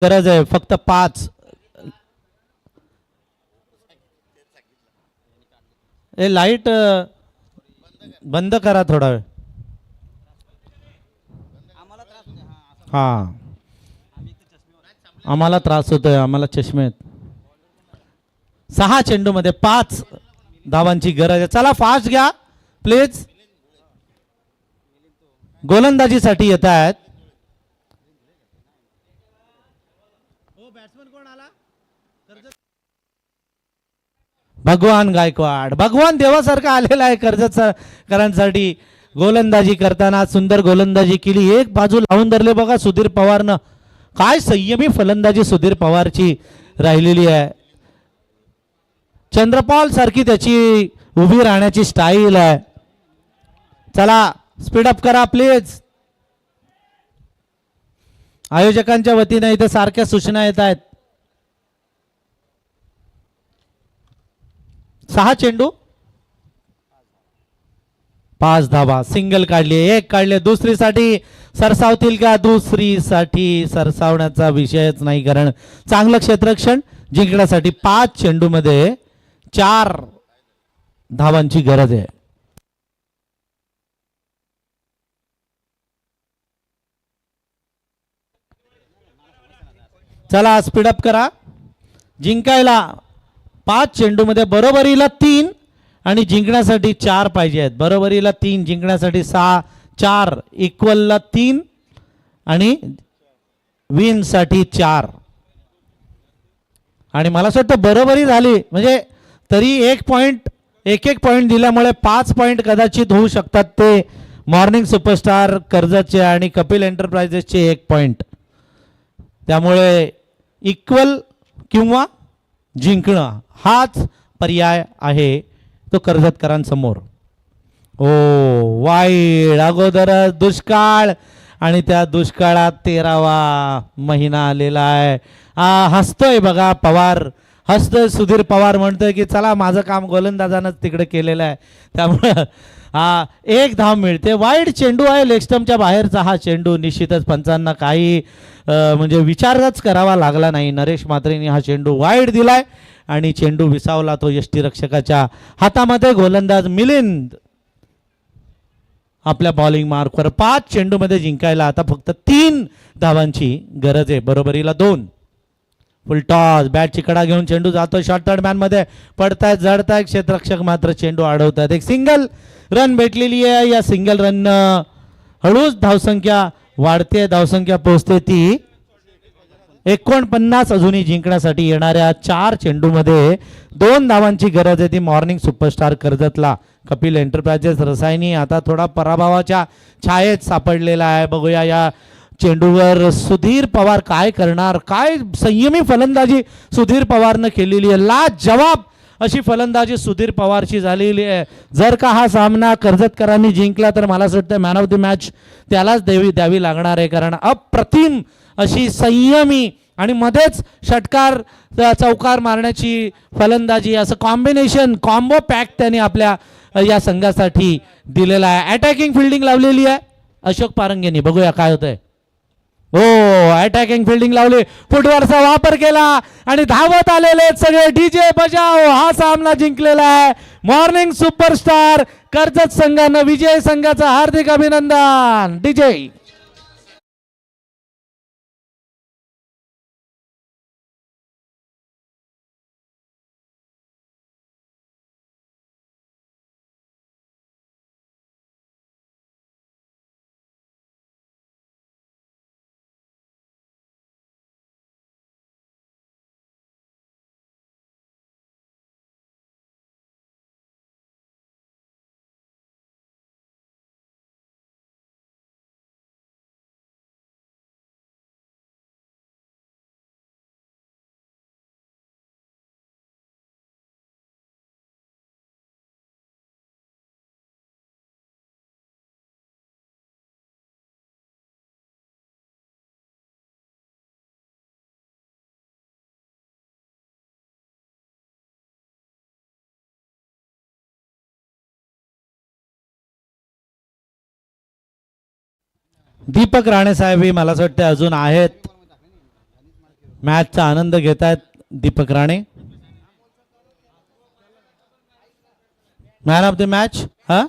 गरज आहे फक्त 5. ए लाईट बंद करा थोडा वेळ. हा आम्हाला त्रास होतोय, आम्हाला चष्मे आहेत. 6 चेंडूमध्ये 5 धावांची गरज आहे. चला फास्ट घ्या प्लीज. गोलंदाजीसाठी येत आहेत. भगवान गायकवाड, भगवान देवासारखा आलेला आहे कर्जतकरांसाठी. गोलंदाजी करताना सुंदर गोलंदाजी केली, एक बाजू लावून धरले बघा सुधीर पवारनं. काय संयमी फलंदाजी सुधीर पवारची राहिलेली आहे. चंद्रपाल सारखी त्याची उभी राहण्याची स्टाईल आहे. चला स्पीडअप करा प्लीज. आयोजकांच्या वतीने इथे सारख्या सूचना येत आहेत. 6 चेंडू 5 धावा. सिंगल काढली, एक काढले. दुसरीसाठी सरसावतील का? दुसरीसाठी सरसावण्याचा विषयच नाही, कारण चांगलं क्षेत्ररक्षण जिंकण्यासाठी 5 चेंडूमध्ये 4 धावांची गरज आहे. चला स्पीडअप करा. जिंकायला 5 चेंडूमध्ये बरोबरीला 3 आणि जिंकण्यासाठी 4 पाहिजे आहेत. बरोबरीला 3, जिंकण्यासाठी 6, 4 इक्वलला 3 आणि विन साठी 4. आणि मला असं वाटतं बरोबरी झाली म्हणजे तरी 1 पॉइंट, एक पॉइंट दिल्यामुळे 5 पॉइंट कदाचित होऊ शकतात. ते मॉर्निंग सुपरस्टार कर्जतचे आणि कपिल एंटरप्राइजेसचे 1 पॉइंट. त्यामुळे इक्वल किंवा जिंकणं हाच पर्याय आहे तो कर्जतकरांसमोर. ओ वाईड, अगोदर दुष्काळ आणि त्या दुष्काळात 13वा महिना आलेला आहे. हसतोय बघा पवार, हसतोय सुधीर पवार, म्हणतोय की चला माझं काम गोलंदाजानंच तिकडे केलेलं आहे. त्यामुळं 1 धाव मिळते. वाईड चेंडू आहे, लेग स्टंपच्या बाहेरचा हा चेंडू. निश्चितच पंचांना काही म्हणजे विचारच करावा लागला नाही. नरेश म्हात्रेंनी हा चेंडू वाईड दिलाय आणि चेंडू विसावला तो यष्टीरक्षकाच्या हातामध्ये. गोलंदाज मिलिंद आपल्या बॉलिंग मार्कवर. 5 चेंडूमध्ये जिंकायला आता फक्त 3 धावांची गरज आहे. बरोबरीला 2. फुल टॉस, बॅटची कडा घेऊन चेंडू जातो शॉर्ट थर्ड मॅन मध्ये. पडतायत, जडतायत क्षेत्ररक्षक, मात्र चेंडू अडवतात. एक सिंगल रन भेटलेली आहे. या सिंगल रन हळूच धावसंख्या वाढते, धावसंख्या पोहोचते ती 49. अजूनही जिंकण्यासाठी येणाऱ्या 4 चेंडूमध्ये 2 धावांची गरज आहे. ती मॉर्निंग सुपरस्टार कर्जतला. कपिल एंटरप्राइजेस रसायनी आता थोडा पराभवाच्या छायेत सापडलेला आहे. बघूया या चेंडूवर सुधीर पवार काय करणार. काय संयमी फलंदाजी सुधीर पवारनं केलेली आहे. लाजवाब अशी फलंदाजी सुधीर पवारची झालेली आहे. जर का हा सामना कर्जतकरांनी जिंकला तर मला असं वाटतं मॅन ऑफ द मॅच त्यालाच द्यावी लागणार आहे. कारण अप्रतिम अशी संयमी आणि मध्येच षटकार चौकार मारण्याची फलंदाजी, असं कॉम्बिनेशन कॉम्बो पॅक त्याने आपल्या या संघासाठी दिलेला आहे. अटॅकिंग फिल्डिंग लावलेली आहे अशोक पारंगेनी. बघूया काय होतंय. हो, अटॅकिंग फिल्डिंग लावली, फुटवर्कचा वापर केला आणि धावत आलेले सगळे डीजे बजाव. हा सामना जिंकलेला आहे मॉर्निंग सुपरस्टार कर्जत संघानं. विजय संघाचा हार्दिक अभिनंदन. डीजे दीपक राणे साहेबही मला असं वाटतं अजून आहेत, मॅचचा आनंद घेत आहेत Deepak Rane. Man of the match हा